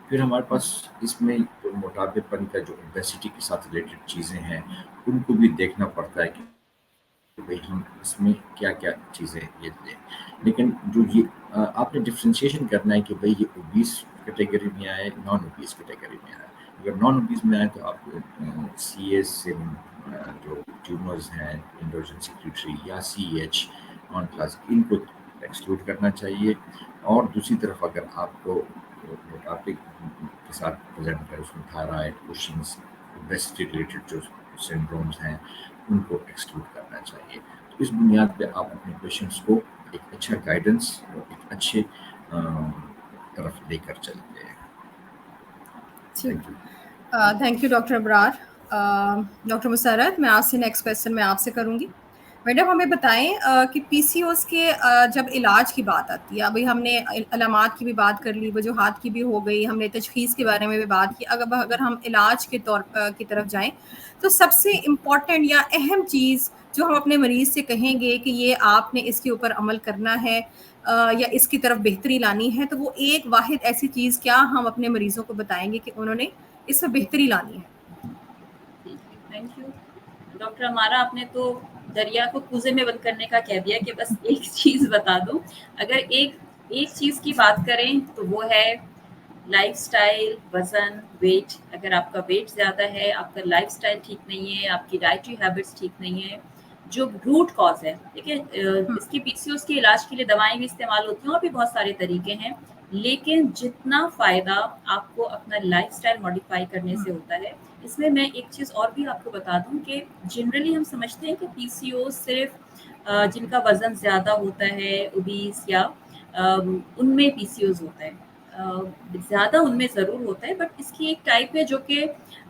پھر ہمارے پاس اس میں جو موٹاپے پن کا جو اوبیسٹی کے ساتھ ریلیٹڈ چیزیں ہیں, ان کو بھی دیکھنا پڑتا ہے کہ بھئی ہم اس میں کیا کیا چیزیں یہ دیں. لیکن جو یہ آپ نے ڈفرینشیشن کرنا ہے کہ بھئی یہ اوبیس کیٹیگری میں آئے, نان اوبیس کیٹیگری میں آئے. اگر نان اوبیس میں آئے تو آپ CA سے جو ٹیومرز ہیں انڈوجن سیکریٹری یا CH نان کلاس, ان کو ایکسکلوڈ کرنا چاہیے. اور دوسری طرف اگر آپ کو موٹاپے کے ساتھ پریزنٹ ہے, اس میں تھائرائڈ, کشنگس, اوبیسٹی ریلیٹڈ جو سنڈرومز ہیں, ان کو ایکسکلوڈ کرنا چاہیے. تو اس بنیاد پہ آپ اپنے پیشنٹس کو ایک اچھا گائیڈنس اور ایک اچھے طرف لے کر چلتے ہیں. Thank you doctor Abrar. Doctor Musarrat, میں آپ سے نیکسٹ کویسچن میں آپ سے کروں گی. میڈم ہمیں بتائیں کہ PCOS کے جب علاج کی بات آتی ہے, ابھی ہم نے علامات کی بھی بات کر لی, وجوہات کی بھی ہو گئی, ہم نے تشخیص کے بارے میں بھی بات کی. اگر ہم علاج کے طور کی طرف جائیں تو سب سے امپورٹنٹ یا اہم چیز جو ہم اپنے مریض سے کہیں گے کہ یہ آپ نے اس کے اوپر عمل کرنا ہے یا اس کی طرف بہتری لانی ہے, تو وہ ایک واحد ایسی چیز کیا ہم اپنے مریضوں کو بتائیں گے کہ انہوں نے اس میں بہتری لانی ہے؟ تھینک یو ڈاکٹر ہمارا, آپ نے تو دریا کو کوزے میں بند کرنے کا کہہ دیا کہ بس ایک چیز بتا دو. اگر ایک چیز کی بات کریں تو وہ ہے لائف سٹائل, وزن, ویٹ. اگر آپ کا ویٹ زیادہ ہے, آپ کا لائف سٹائل ٹھیک نہیں ہے, آپ کی ڈائٹری ہیبٹس ٹھیک نہیں ہے, جو روٹ کاز ہے. دیکھیں اس کی PCOS کے علاج کے لیے دوائیں بھی استعمال ہوتی ہیں اور بھی بہت سارے طریقے ہیں, لیکن جتنا فائدہ آپ کو اپنا لائف سٹائل ماڈیفائی کرنے سے ہوتا ہے. اس میں ایک چیز اور بھی آپ کو بتا دوں کہ جنرلی ہم سمجھتے ہیں کہ PCOS صرف جن کا وزن زیادہ ہوتا ہے, اوبیس, یا ان میں PCOS ہوتا ہے. زیادہ ان میں ضرور ہوتا ہے, بٹ اس کی ایک ٹائپ ہے جو کہ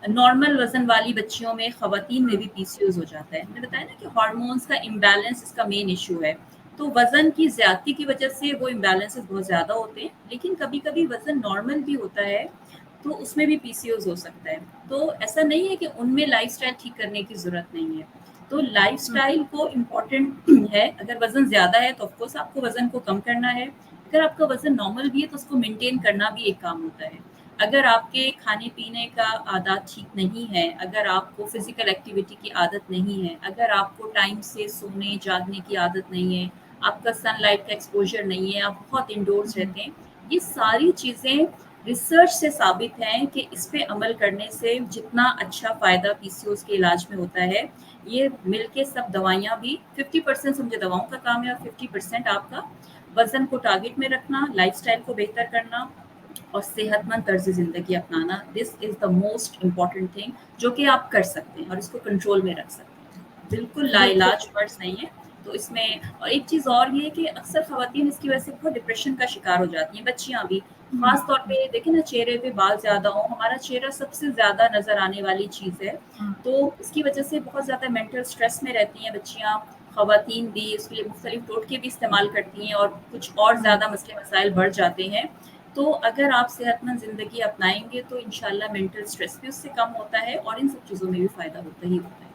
نارمل وزن والی بچیوں میں, خواتین میں بھی PCOS ہو جاتا ہے. میں نے بتایا نا کہ ہارمونس کا امبیلنس اس کا مین ایشو ہے. تو وزن کی زیادتی کی وجہ سے وہ امبیلنسز بہت زیادہ ہوتے ہیں, لیکن کبھی کبھی وزن نارمل بھی ہوتا ہے تو اس میں بھی PCOS ہو سکتا ہے. تو ایسا نہیں ہے کہ ان میں لائف سٹائل ٹھیک کرنے کی ضرورت نہیں ہے. تو لائف سٹائل کو امپورٹنٹ ہے. اگر وزن زیادہ ہے تو آف کورس آپ کو وزن کو کم کرنا ہے. اگر آپ کا وزن نارمل بھی ہے تو اس کو مینٹین کرنا بھی ایک کام ہوتا ہے. اگر آپ کے کھانے پینے کا عادات ٹھیک نہیں ہے، اگر آپ کو فزیکل ایکٹیویٹی کی عادت نہیں ہے، اگر آپ کو ٹائم سے سونے جاگنے کی عادت نہیں ہے، آپ کا سن لائٹ کا ایکسپوجر نہیں ہے، آپ بہت انڈورس رہتے ہیں، یہ ساری چیزیں ریسرچ سے ثابت ہیں کہ اس پہ عمل کرنے سے جتنا اچھا فائدہ پی سی اوز کے علاج میں ہوتا ہے، یہ مل کے سب دوائیاں بھی 50% سمجھے دواؤں کا کام ہے اور 50% آپ کا وزن کو ٹارگٹ میں رکھنا، لائف سٹائل کو بہتر کرنا اور صحت مند طرز زندگی اپنانا. دس از دا موسٹ امپورٹنٹ تھنگ جو کہ آپ کر سکتے ہیں اور اس کو کنٹرول میں رکھ سکتے ہیں. بالکل لا علاج فرض نہیں ہے. تو اس میں اور ایک چیز اور یہ کہ اکثر خواتین اس کی وجہ سے بہت ڈپریشن کا شکار ہو جاتی ہیں، بچیاں بھی خاص طور پہ دیکھیں نا، چہرے پہ بال زیادہ ہوں، ہمارا چہرہ سب سے زیادہ نظر آنے والی چیز ہے، تو اس کی وجہ سے بہت زیادہ مینٹل سٹریس میں رہتی ہیں بچیاں، خواتین بھی اس کے لیے مختلف ٹوٹکے بھی استعمال کرتی ہیں اور کچھ اور زیادہ مسئلے مسائل بڑھ جاتے ہیں. تو اگر آپ صحت مند زندگی اپنائیں گے تو انشاءاللہ مینٹل سٹریس بھی اس سے کم ہوتا ہے اور ان سب چیزوں میں بھی فائدہ ہوتا ہی ہوتا ہے.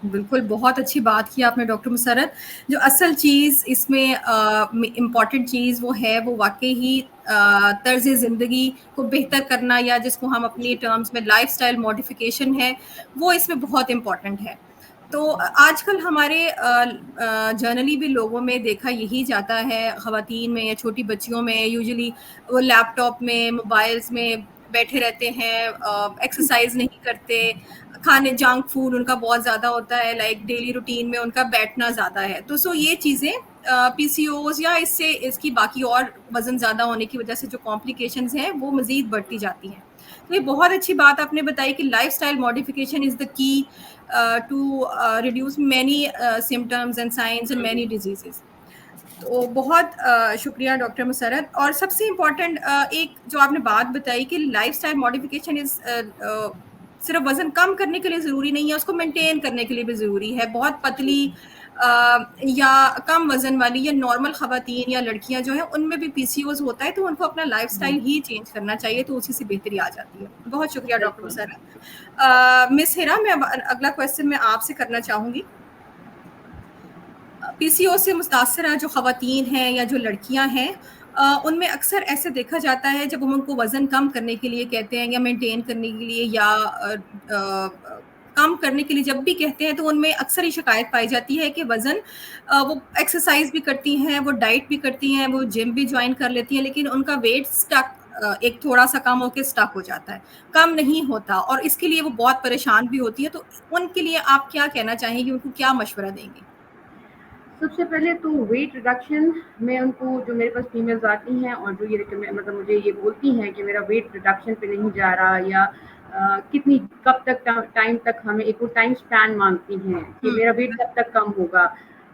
بالکل بہت اچھی بات کی آپ نے ڈاکٹر مسرت. جو اصل چیز اس میں امپورٹنٹ چیز وہ ہے، وہ واقعی ہی طرز زندگی کو بہتر کرنا، یا جس کو ہم اپنی ٹرمز میں لائف سٹائل ماڈیفیکیشن ہے، وہ اس میں بہت امپورٹنٹ ہے. تو آج کل ہمارے جنرلی بھی لوگوں میں دیکھا یہی جاتا ہے، خواتین میں یا چھوٹی بچیوں میں، یوزلی وہ لیپ ٹاپ میں، موبائلز میں بیٹھے رہتے ہیں، ایکسرسائز نہیں کرتے، کھانے جنک فوڈ ان کا بہت زیادہ ہوتا ہے، لائک ڈیلی روٹین میں ان کا بیٹھنا زیادہ ہے. تو یہ چیزیں پی سی اوز یا اس کی باقی اور وزن زیادہ ہونے کی وجہ سے جو کمپلیکیشنز ہیں وہ مزید بڑھتی جاتی ہیں. تو یہ بہت اچھی بات آپ نے بتائی کہ lifestyle modification is the key to reduce many symptoms and signs and many diseases. تو بہت شکریہ ڈاکٹر مسرت. اور سب سے امپورٹنٹ ایک جو آپ نے بات بتائی کہ لائف اسٹائل ماڈیفیکیشن صرف وزن کم کرنے کے لیے ضروری نہیں ہے، اس کو مینٹین کرنے کے لیے بھی ضروری ہے. بہت پتلی یا کم وزن والی یا نارمل خواتین یا لڑکیاں جو ہیں ان میں بھی پی سی اوز ہوتا ہے، تو ان کو اپنا لائف اسٹائل ہی چینج کرنا چاہیے، تو اسی سے بہتری آ جاتی ہے. بہت شکریہ ڈاکٹر مسرت. مس ہیرا، میں اگلا کویشچن میں آپ سے کرنا چاہوں گی. پی سی او سے متاثرہ جو خواتین ہیں یا جو لڑکیاں ہیں، ان میں اکثر ایسے دیکھا جاتا ہے جب ہم ان کو وزن کم کرنے کے لیے کہتے ہیں یا مینٹین کرنے کے لیے یا کم کرنے کے لیے جب بھی کہتے ہیں، تو ان میں اکثر یہ شکایت پائی جاتی ہے کہ وزن وہ ایکسرسائز بھی کرتی ہیں، وہ ڈائٹ بھی کرتی ہیں، وہ جم بھی جوائن کر لیتی ہیں، لیکن ان کا ویٹ سٹک ایک تھوڑا سا کم ہو کے سٹک ہو جاتا ہے، کم نہیں ہوتا، اور اس کے لیے وہ بہت پریشان بھی ہوتی ہے. تو ان کے لیے آپ کیا کہنا چاہیں گے، ان کو کیا مشورہ دیں گے؟ سب سے پہلے تو ویٹ ریڈکشن میں ان کو، جو میرے پاس فیمیلز آتی ہیں اور جو یہ مطلب مجھے یہ بولتی ہیں کہ میرا ویٹ ریڈکشن پہ نہیں جا رہا، یا کتنی کب تک ٹائم تک، ہمیں ایک وہ ٹائم اسپین مانگتی ہیں کہ میرا ویٹ کب تک کم ہوگا.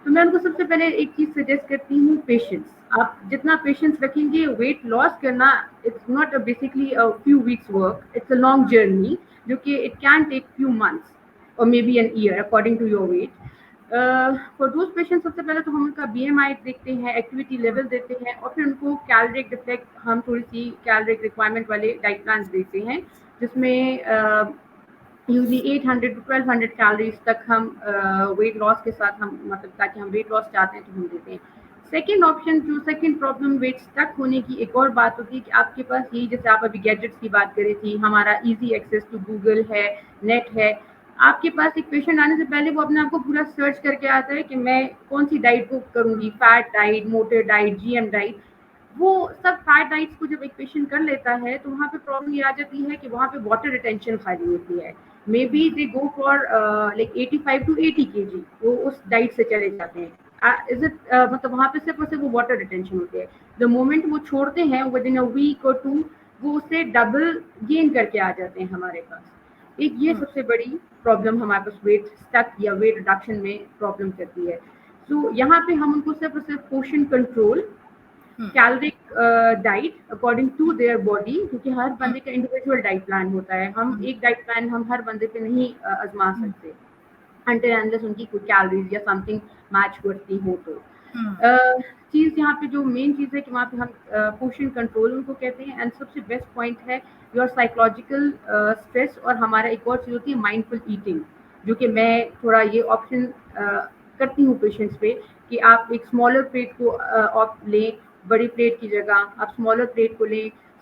تو میں ان کو سب سے پہلے ایک چیز سجیسٹ کرتی ہوں، پیشنس. آپ جتنا پیشنس رکھیں گے، ویٹ لاس کرنا it's not basically few weeks work, it's a long journey جو کہ it can take few months اور may be an year according to your weight. For those patient سب سے پہلے تو ہم ان کا بی ایم آئی دیکھتے ہیں، ایکٹیویٹی لیول دیتے ہیں، اور پھر ان کو کیلوریک ڈیفلیکٹ، ہم تھوڑی سی کیلوریک ریکوائرمنٹ والے ڈائٹ پلانس دیتے ہیں، جس میں یوزلی 800 to 1200 کیلوریز تک ہم ویٹ لاس کے ساتھ، ہم مطلب تاکہ ہم ویٹ لاس چاہتے ہیں تو ہم دیتے ہیں. سیکنڈ آپشن، جو سیکنڈ پرابلم ویٹ اسٹک ہونے کی ایک اور بات ہوتی ہے کہ آپ کے پاس یہ، جیسے آپ ابھی گیجٹس کی بات کر رہی تھی، ہمارا ایزی ایکسیس ٹو گوگل ہے، نیٹ ہے. آپ کے پاس ایک پیشنٹ آنے سے پہلے وہ اپنے آپ کو پورا سرچ کر کے آتا ہے کہ میں کون سی ڈائٹ کو کروں گی، fat diet, motor diet, G M diet. وہ سب فیٹ ڈائٹس کو جب ایک پیشنٹ کر لیتا ہے تو وہاں پہ پرابلم یہ آ جاتی ہے کہ وہاں پہ واٹر ریٹینشن خالی ہوتی ہے. May be they go for like 85 to 80 kg، وہ اس ڈائٹ سے چلے جاتے ہیں. مطلب وہاں پہ صرف اور صرف وہ واٹر ریٹینشن ہوتی ہے. دا مومنٹ وہ چھوڑتے ہیں ود ان اے ویک اور 2، وہ اسے ڈبل گین کر کے آ جاتے ہیں ہمارے پاس. ایک یہ سب سے بڑی پرابلم ہمارے پاس ویٹ اسٹک یا ویٹ ریڈکشن میں پرابلم کرتی ہے. تو یہاں پہ ہم ان کو صرف اور صرف portion control, caloric diet according to their body, کیونکہ ہر بندے کا انڈیویجول ڈائٹ پلان ہوتا ہے. ہم ایک ڈائٹ پلان ہم ہر بندے پہ نہیں آزما سکتے انٹل انلیس ان کی کوئی کیلوریز یا سم تھنگ میچ کرتی ہو. تو چیز یہاں پہ جو مین چیز ہے کہ وہاں پہ ہم پورشن کنٹرول ان کو کہتے ہیں. اینڈ سب سے بیسٹ پوائنٹ ہے یور سائیکولوجیکل اسٹریس. اور ہمارا ایک اور چیز ہوتی ہے مائنڈ فل ایٹنگ، جو کہ میں تھوڑا یہ آپشن کرتی ہوں پیشنٹس پہ کہ آپ ایک اسمالر پلیٹ کو آپ لیں، بڑی پلیٹ کی جگہ آپ اسمالر پلیٹ کو لیں.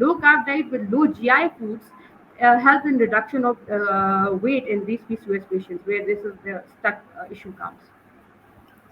low carb diet with low GI foods help in reduction of weight in these PCOS patients where this is the stuck issue comes.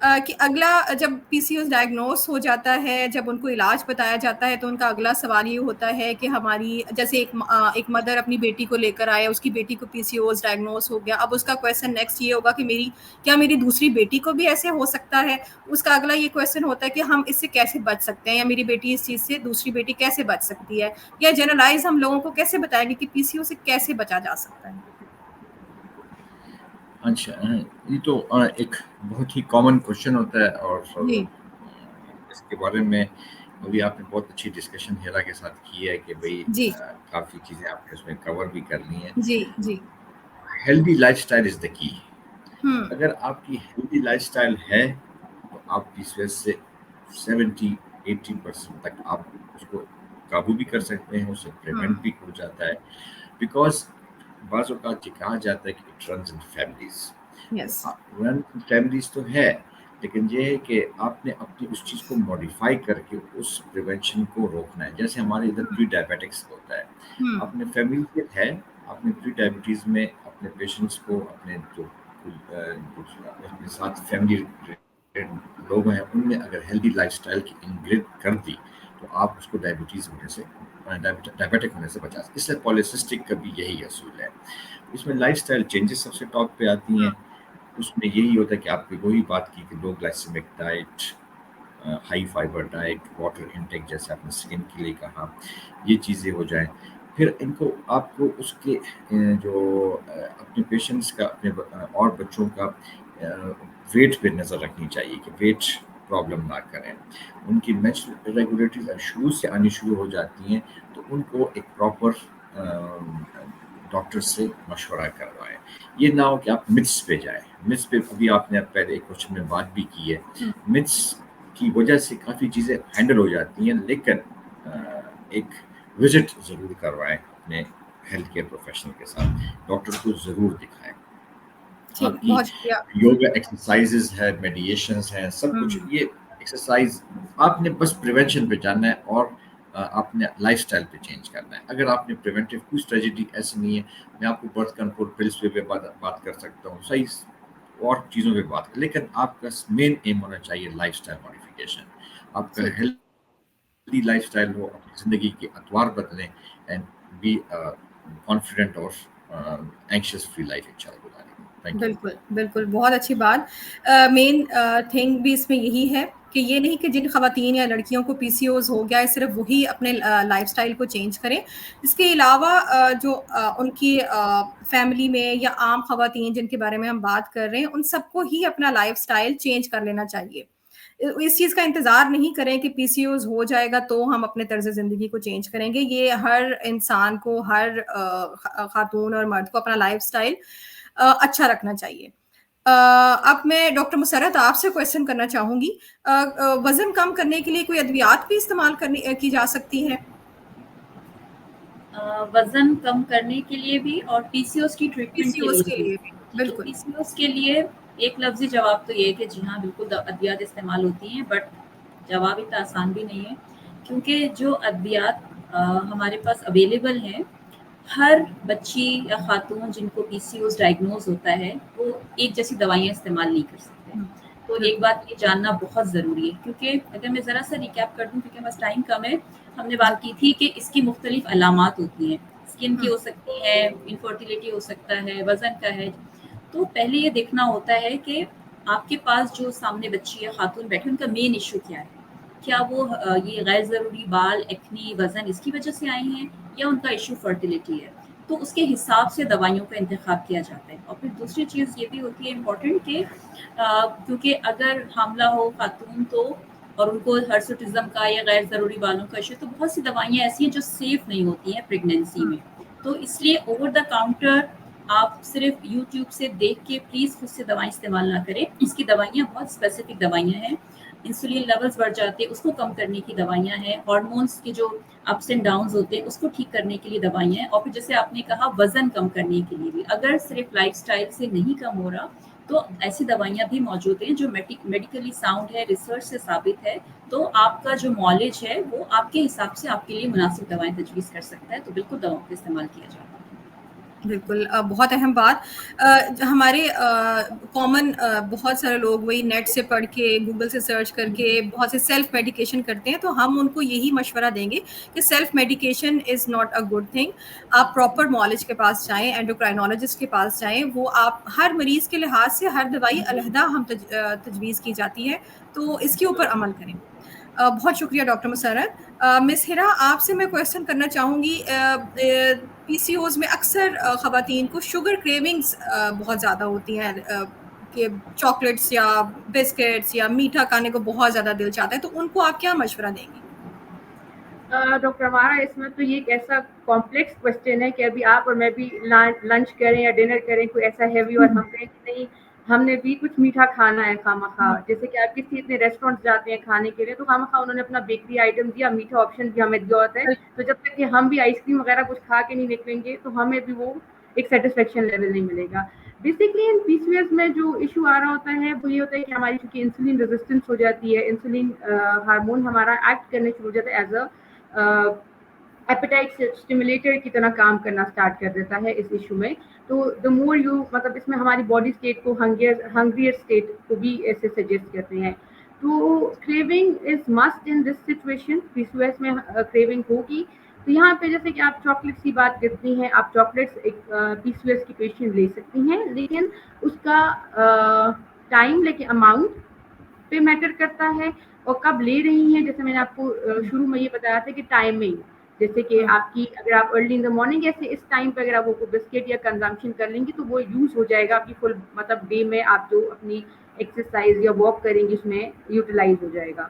کہ اگلا جب PCOS ڈائگنوس ہو جاتا ہے, جب ان کو علاج بتایا جاتا ہے, تو ان کا اگلا سوال یہ ہوتا ہے کہ ہماری جیسے ایک مدر اپنی بیٹی کو لے کر آئے, اس کی بیٹی کو PCOS ڈائگنوس ہو گیا, اب اس کا کویشچن نیکسٹ یہ ہوگا کہ کیا میری دوسری بیٹی کو بھی ایسے ہو سکتا ہے. اس کا اگلا یہ کویشچن ہوتا ہے کہ ہم اس سے کیسے بچ سکتے ہیں, یا میری بیٹی اس چیز سے دوسری بیٹی کیسے بچ سکتی ہے, یا جنرلائز ہم لوگوں کو کیسے بتائیں گے کہ PCO سے کیسے بچا جا سکتا ہے. اچھا, یہ تو ایک بہت ہی کامن کوشچن ہوتا ہے, اور جی اس کے بارے میں ابھی آپ نے بہت اچھی ڈسکشن ہیرا کے ساتھ کی ہے کہ بھئی جی کافی چیزیں آپ نے اس میں کور بھی کر لی ہیں. جی جی healthy life style is the کی. ہوں اگر آپ کی ہیلدی لائف اسٹائل ہے تو آپ کی اسٹریس سے 70-80% تک آپ اس کو قابو بھی کر سکتے ہیں, اس سے پریونٹ بھی ہو جاتا ہے. بیکاز بعض اوقات یہ کہا جاتا ہے کہ it runs in families. Yes run families تو ہے, لیکن یہ ہے کہ آپ نے اپنی اس چیز کو ماڈیفائی کر کے اس پریونشن کو روکنا ہے. جیسے ہمارے ادھر پری ڈائبیٹکس ہوتا ہے, اپنے فیملی کے ہے, اپنے پری ڈائبٹیز میں اپنے پیشنٹس کو, اپنے جو اپنے ساتھ فیملی لوگ ہیں ان میں اگر ہیلدی لائف اسٹائل کی انگریڈ کر دی تو آپ اس کو ڈائبٹیز ہونے سے ڈائبیٹک ہونے سے بچا سکتے. اس لیے پالیسسٹک کا بھی یہی اصول ہے. اس میں لائف اسٹائل چینجز سب سے ٹاپ پہ آتی ہیں. اس میں یہی ہوتا ہے کہ آپ کی وہی بات کی کہ low glycemic diet, high fibre diet, water intake جیسے آپ نے اسکن کے لیے کہا, یہ چیزیں ہو جائیں. پھر ان کو آپ کو اس کے جو اپنے پیشنٹس کا اپنے اور بچوں کا ویٹ پہ نظر رکھنی چاہیے کہ ویٹ پرابلم نہ کریں. ان کی مینسٹرل ریگولیٹریز شروع سے آنی شروع ہو جاتی ہیں تو ان کو ایک پراپر ڈاکٹر سے مشورہ کروائیں. یہ نہ ہو کہ آپ متس پہ جائیں. متس پہ ابھی آپ نے پہلے ایک کوشچن میں بات بھی کی ہے. متس کی وجہ سے کافی چیزیں ہینڈل ہو جاتی ہیں, لیکن ایک وزٹ ضرور کروائیں اپنے ہیلتھ کیئر پروفیشنل کے ساتھ. ڈاکٹر کو ضرور دکھائیں. ٹھیک, آپ کی بہت شکریہ. یوگا ایکسرسائزز ہے, میڈیشنز ہیں, سب کچھ. یہ ایکسرسائز آپ نے بس پریونشن پہ جاننا ہے اور آپ نے لائف اسٹائل پہ چینج کرنا ہے. اگر آپ نے پریونٹیو کوئی اسٹریٹجی ایسی نہیں ہے, میں آپ کو برتھ کنٹرول پلس پہ بات کر سکتا ہوں, صحیح اور چیزوں پہ بات کر, لیکن آپ کا مین ایم ہونا چاہیے لائف اسٹائل ماڈیفکیشن. آپ کا ہیلتھی لائف اسٹائل ہو, اپنی زندگی کے اطوار بدلیں اینڈ بی کانفیڈنٹ اور اینکشیس فری لائف انشاءاللہ گزاریں. بالکل بالکل, بہت اچھی بات. مین تھنگ بھی اس میں یہی ہے کہ یہ نہیں کہ جن خواتین یا لڑکیوں کو PCOS ہو گیا ہے صرف وہی اپنے لائف سٹائل کو چینج کریں. اس کے علاوہ جو ان کی فیملی میں یا عام خواتین جن کے بارے میں ہم بات کر رہے ہیں, ان سب کو ہی اپنا لائف سٹائل چینج کر لینا چاہیے. اس چیز کا انتظار نہیں کریں کہ PCOS ہو جائے گا تو ہم اپنے طرز زندگی کو چینج کریں گے. یہ ہر انسان کو, ہر خاتون اور مرد کو اپنا لائف سٹائل اچھا رکھنا چاہیے. اب میں ڈاکٹر مسرت آپ سے کویشچن کرنا چاہوں گی, وزن کم کرنے کے لیے کوئی ادویات بھی استعمال کی جا سکتی ہے؟ وزن کم کرنے کے لیے بھی اور PCOS کی ٹریٹمنٹ کے PCOS کے لیے لیے بھی بالکل. PCOS کے لیے ایک لفظی جواب تو یہ ہے کہ جی ہاں بالکل ادویات استعمال ہوتی ہیں, بٹ جواب اتنا آسان بھی نہیں ہے, کیونکہ جو ادویات ہمارے پاس اویلیبل ہیں, ہر بچی یا خاتون جن کو PCOS ڈائگنوز ہوتا ہے وہ ایک جیسی دوائیاں استعمال نہیں کر سکتے. تو ایک بات یہ جاننا بہت ضروری ہے, کیونکہ اگر میں ذرا سا ریکیپ کر دوں کیونکہ بس ٹائم کم ہے. ہم نے بات کی تھی کہ اس کی مختلف علامات ہوتی ہیں, اسکن کی ہو سکتی ہے, انفرٹیلیٹی ہو سکتا ہے, وزن کا ہے. تو پہلے یہ دیکھنا ہوتا ہے کہ آپ کے پاس جو سامنے بچی یا خاتون بیٹھے ان کا مین ایشو کیا ہے. کیا وہ یہ غیر ضروری بال, ایکنی, وزن اس کی وجہ سے آئی ہیں, یا ان کا ایشو فرٹیلیٹی ہے. تو اس کے حساب سے دوائیوں کا انتخاب کیا جاتا ہے. اور پھر دوسری چیز یہ بھی ہوتی ہے امپورٹنٹ کہ کیونکہ اگر حاملہ ہو خاتون تو اور ان کو ہرسوٹزم کا یا غیر ضروری بالوں کا ایشو, تو بہت سی دوائیاں ایسی ہیں جو سیف نہیں ہوتی ہیں پریگنینسی میں. تو اس لیے اوور دا کاؤنٹر آپ صرف یوٹیوب سے دیکھ کے پلیز خود سے دوائیں استعمال نہ کریں. اس کی دوائیاں بہت اسپیسیفک دوائیاں ہیں. انسولین لیولز بڑھ جاتے ہیں, اس کو کم کرنے کی دوائیاں ہیں. ہارمونس کے جو اپس اینڈ ڈاؤنز ہوتے ہیں اس کو ٹھیک کرنے کے لیے دوائیاں ہیں. اور پھر جیسے آپ نے کہا وزن کم کرنے کے لیے بھی, اگر صرف لائف اسٹائل سے نہیں کم ہو رہا تو ایسی دوائیاں بھی موجود ہیں جو میڈیکلی ساؤنڈ ہے, ریسرچ سے ثابت ہے. تو آپ کا جو معالج ہے وہ آپ کے حساب سے آپ کے لیے مناسب دوائیں تجویز کر سکتا ہے. تو بالکل دواؤں کا استعمال کیا جاتا ہے. بالکل بہت اہم بات. ہمارے کامن بہت سارے لوگ وہی نیٹ سے پڑھ کے گوگل سے سرچ کر کے بہت سے سیلف میڈیکیشن کرتے ہیں, تو ہم ان کو یہی مشورہ دیں گے کہ self medication is not a good thing. آپ پراپر معالج کے پاس جائیں, اینڈوکرائنالوجسٹ کے پاس جائیں. وہ آپ ہر مریض کے لحاظ سے ہر دوائی علیحدہ ہم تجویز کی جاتی ہے, تو اس کے اوپر عمل کریں. بہت شکریہ ڈاکٹر مسرت. مس ہیرا, آپ سے میں کویشچن کرنا چاہوں گی. پی سی اوز میں اکثر خواتین کو شوگر کریونگز بہت زیادہ ہوتی ہیں, کہ چاکلیٹس یا بسکٹس یا میٹھا کھانے کو بہت زیادہ دل چاہتا ہے, تو ان کو آپ کیا مشورہ دیں گی؟ ڈاکٹر ہمارا اس میں تو یہ ایک ایسا کمپلیکس کوشچن ہے کہ ابھی آپ اور میں بھی لنچ کریں یا ڈنر کریں کوئی ایسا ہیوی اور ہم کہیں کہ نہیں ہم نے بھی کچھ میٹھا کھانا ہے خواہ. جیسے کہ آپ کسی اتنے ریسٹورینٹ جاتے ہیں کھانے کے لیے, تو خواہ انہوں نے اپنا بیکری آئٹم دیا, میٹھا آپشن بھی ہمیں دیا ہوتا ہے, تو جب تک کہ ہم بھی آئس کریم وغیرہ کچھ کھا کے نہیں نکلیں گے تو ہمیں بھی وہ ایک سیٹسفیکشن لیول نہیں ملے گا. بیسکلی ان پی سی ایس میں جو ایشو آ رہا ہوتا ہے وہ یہ ہوتا ہے کہ ہماری چونکہ انسولین ریزسٹنس ہو جاتی ہے, انسولین ہارمون ہمارا ایکٹ کرنے شروع ہو جاتا ہے ایز ایپیٹائٹ اسٹیمولیٹر کی طرح کام کرنا اسٹارٹ کر دیتا ہے اس ایشو میں. تو دا مور یو مطلب اس میں ہماری باڈی اسٹیٹ کو ہنگریئر اسٹیٹ کو بھی ایسے سجیسٹ کرتے ہیں. تو craving is must in this situation. P C O S میں کریونگ ہوگی. تو یہاں پہ جیسے کہ آپ چاکلیٹس کی بات کرتی ہیں, آپ چاکلیٹس ایک پی سی او ایس کی پیشنٹ لے سکتی ہیں, لیکن اس کا ٹائم لیکن اماؤنٹ پہ میٹر کرتا ہے اور کب لے رہی ہیں. جیسے میں نے آپ کو شروع میں یہ بتایا تھا کہ ٹائمنگ, جیسے کہ آپ کی اگر آپ ارلی ان دا مارننگ ایسے اس ٹائم پہ اگر آپ وہ بسکٹ یا کنزمپشن کر لیں گی تو وہ یوز ہو جائے گا آپ کی فل مطلب ڈے میں, آپ جو اپنی ایکسرسائز یا واک کریں گی اس میں یوٹیلائز ہو جائے گا.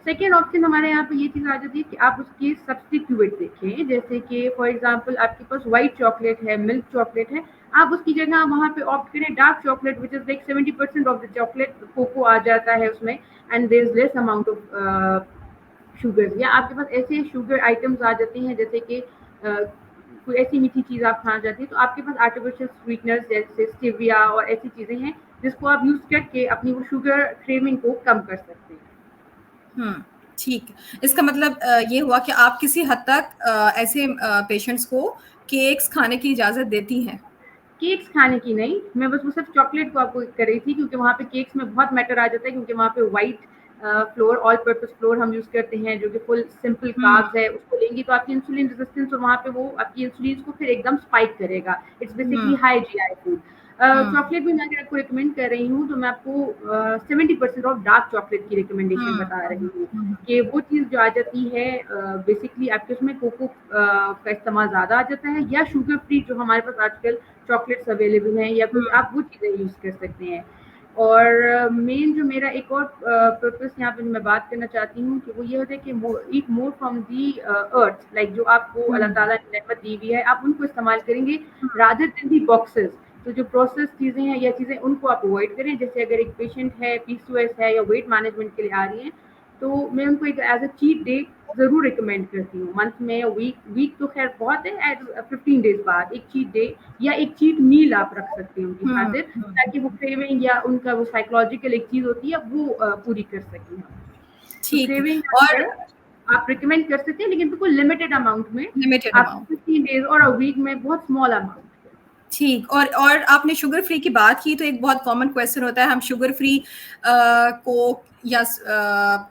سیکنڈ آپشن ہمارے یہاں پہ یہ چیز آ جاتی ہے کہ آپ اس کی سبسٹیٹیوٹ دیکھیں. جیسے کہ فار ایگزامپل آپ کے پاس وائٹ چاکلیٹ ہے, ملک چاکلیٹ ہے, آپ اس کی جگہ وہاں پہ آپٹ کریں dark chocolate which is like 70% of the chocolate cocoa آ جاتا ہے اس میں, and there is less amount of sugar. یا آپ کے پاس ایسے شوگر آئٹمس آ جاتے ہیں جیسے کہ کوئی ایسی میٹھی چیز آپ کھانا چاہتی ہیں, تو آپ کے پاس آرٹیفیشیل سویٹنرز جیسے اسٹیویا اور ایسی چیزیں ہیں جس کو آپ یوز کر کے اپنی وہ شوگر کریونگ کو کم کر سکتے ہیں. ٹھیک. اس کا مطلب یہ ہوا کہ آپ کسی حد تک ایسے پیشنٹس کو کیکس کھانے کی اجازت دیتی ہیں؟ کیکس کھانے کی نہیں, میں بس وہ صرف چاکلیٹ کو آپ کو کر رہی تھی کیونکہ وہاں پہ کیکس میں بہت میٹر آ جاتا ہے, کیونکہ وہاں پہ white flour all purpose flour ہم یوز کرتے ہیں جو کہ فل سمپل کاربز ہے. اس کو لیں گی تو آپ کی انسولین ریزسٹنس اور وہاں پہ وہ آپ کی انسولین کو پھر ایک دم اسپائک کرے گا. It's basically high G I food. Chocolate بھی میں اگر آپ کو ریکمینڈ کر رہی ہوں تو میں آپ کو 70% آف ڈارک چاکلیٹ کی ریکمنڈیشن بتا رہی ہوں کہ وہ چیز جو آ جاتی ہے بیسکلی آپ کے اس میں کوکو کا استعمال زیادہ آ جاتا ہے, یا شوگر فری جو ہمارے پاس آج کل چاکلیٹس اویلیبل ہیں یا کچھ آپ وہ چیزیں یوز کر سکتے ہیں. اور مین جو میرا ایک اور پرپس یہاں پہ میں بات کرنا چاہتی ہوں کہ وہ یہ ہوتا ہے کہ eat more from the earth, like جو آپ کو اللہ تعالیٰ نے نعمت دی ہوئی ہے آپ ان کو استعمال کریں گے رادر دین دی باکسز. تو جو پروسیس چیزیں ہیں یا چیزیں ان کو آپ اوائڈ کریں. جیسے اگر ایک پیشنٹ ہے پی سی او ایس ہے یا ویٹ مینجمنٹ کے لیے آ رہی ہیں, تو میں ان کو ایک ایز اے چیٹ ڈے ضرور ریکمینڈ کرتی ہوں. منتھ میں ویک تو خیر بہت ہے, 15 days بعد ایک چیٹ ڈے یا ایک چیٹ میل آپ رکھ سکتے ہیں ان کی خاطر, تاکہ وہ کریونگ یا ان کا وہ سائیکولوجیکل ایک چیز ہوتی ہے وہ پوری کر سکیں. تو کریونگ اور آپ ریکمینڈ کر سکتے ہیں لیکن بالکل لمیٹڈ اماؤنٹ میں, لمیٹڈ آپ اماؤنٹ. 15 days اور ویک میں بہت اسمال اماؤنٹ. ٹھیک. اور آپ نے شوگر فری کی بات کی, تو ایک بہت کامن کویشچن ہوتا ہے, ہم شوگر فری کوک یا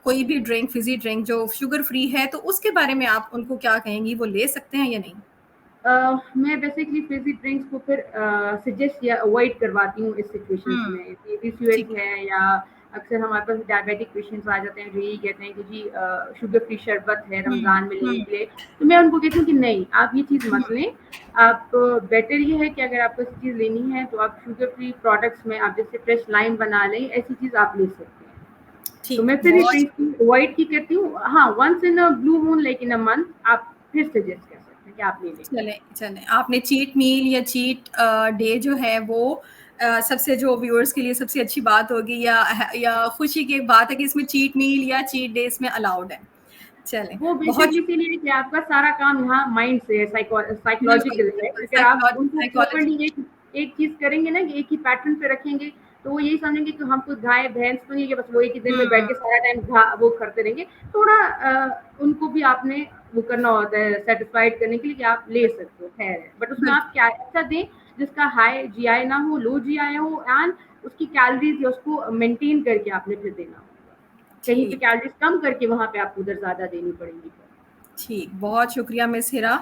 کوئی بھی ڈرنک فزی ڈرنک جو شوگر فری ہے, تو اس کے بارے میں آپ ان کو کیا کہیں گی, وہ لے سکتے ہیں یا نہیں؟ میں بیسکلی فزی ڈرنکس کو پھر سجیسٹ یا اوائڈ کرواتی ہوں اس سچویشن میں. پی سی او ایس ہے یا اکثر ہمارے پاس ڈائبیٹک پیشنٹس آ جاتے ہیں جو یہی کہتے ہیں کہ جی شوگر فری شربت ہے رمضان میں لینے کے لیے, تو میں ان کو کہتی ہوں کہ نہیں آپ یہ چیز مت لیں. آپ بیٹر یہ ہے کہ اگر آپ کو ایسی چیز لینی ہے تو آپ شوگر فری پروڈکٹس میں آپ جیسے فریش لائم بنا لیں, ایسی چیز آپ لے سکتے ہیں. تو میں پھر یہ ڈرنک اوائڈ کی کرتی ہوں. ہاں once in blue moon like in month آپ پھر سجیسٹ کر سکتے ہیں کہ آپ لے لیں. چلیں آپ نے چیٹ میل یا چیٹ ڈے جو ہے وہ سب سے جو ویورز کے لیے سب سے اچھی بات ہوگی یا خوشی کی ایک بات ہے کہ اس میں چیٹ میل یا چیٹ ڈے اس میں الاؤڈ ہے. چلیں وہ بیسکلی اسی لیے کہ آپ کا سارا کام یہاں مائنڈ سے ہے, سائیکولوجیکل ہے. اگر آپ ان کو پراپرلی ایک چیز کریں گے نا کہ ایک ہی پیٹرن پہ رکھیں گے تو وہ یہی سمجھیں گے کہ ہم کچھ گائے بھینس تو نہیں کہ بس وہ ایک ہی دن میں بیٹھ کے سارا ٹائم وہ کرتے رہیں گے. تھوڑا ان کو بھی آپ نے وہ کرنا ہوتا ہے سیٹسفائڈ کرنے کے لیے کہ آپ لے سکتے ہو، خیر ہے، بٹ اس میں آپ کیا ایسا دیں جس کا ہائی جی آئی نہ ہو، لو جی آئی ہو، اینڈ اس کی کیلریز یا اس کو مینٹین کر کے آپ نے پھر دینا ہوگا، کہیں پہ کیلریز کم کر کے وہاں پہ آپ کو ادھر زیادہ دینی پڑیں گی. ٹھیک، بہت شکریہ مس ہیرا.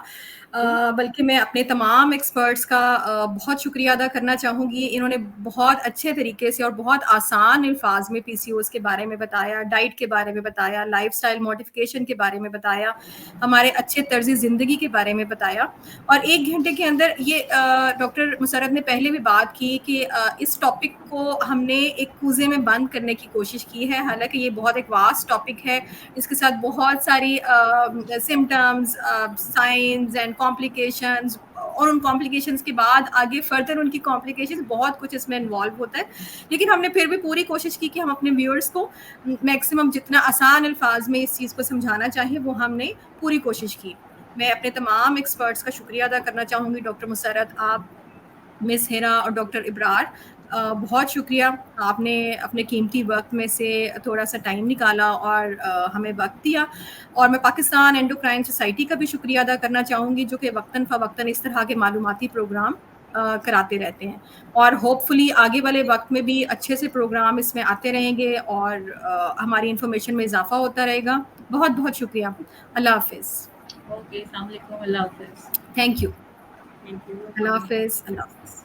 بلکہ میں اپنے تمام ایکسپرٹس کا بہت شکریہ ادا کرنا چاہوں گی. انہوں نے بہت اچھے طریقے سے اور بہت آسان الفاظ میں پی سی اوز کے بارے میں بتایا، ڈائٹ کے بارے میں بتایا، لائف سٹائل موڈیفکیشن کے بارے میں بتایا، ہمارے اچھے طرز زندگی کے بارے میں بتایا. اور 1 گھنٹے کے اندر یہ ڈاکٹر مسرت نے پہلے بھی بات کی کہ اس ٹاپک کو ہم نے ایک کوزے میں بند کرنے کی کوشش کی ہے. حالانکہ یہ بہت ایک واسٹ ٹاپک ہے، اس کے ساتھ بہت ساری سمٹمز، سائنز اینڈ کمپلیکیشنز، اور ان کمپلیکیشنز کے بعد آگے فردر ان کی کمپلیکیشنز، بہت کچھ اس میں انوالو ہوتا ہے. لیکن ہم نے پھر بھی پوری کوشش کی کہ ہم اپنے ویورز کو میکسیمم جتنا آسان الفاظ میں اس چیز کو سمجھانا چاہیے وہ ہم نے پوری کوشش کی. میں اپنے تمام ایکسپرٹس کا شکریہ ادا کرنا چاہوں گی. ڈاکٹر مسرت، آپ، مس ہیرا اور ڈاکٹر ابرار، بہت شکریہ. آپ نے اپنے قیمتی وقت میں سے تھوڑا سا ٹائم نکالا اور ہمیں وقت دیا. اور میں پاکستان اینڈوکرائن سوسائٹی کا بھی شکریہ ادا کرنا چاہوں گی، جو کہ وقتاً فوقتاً اس طرح کے معلوماتی پروگرام کراتے رہتے ہیں. اور ہوپ فلی آگے والے وقت میں بھی اچھے سے پروگرام اس میں آتے رہیں گے اور ہماری انفارمیشن میں اضافہ ہوتا رہے گا. بہت بہت شکریہ. اللہ حافظ. اوکے، السلام علیکم. اللہ حافظ. Thank you. Thank you. اللہ حافظ. اللہ حافظ.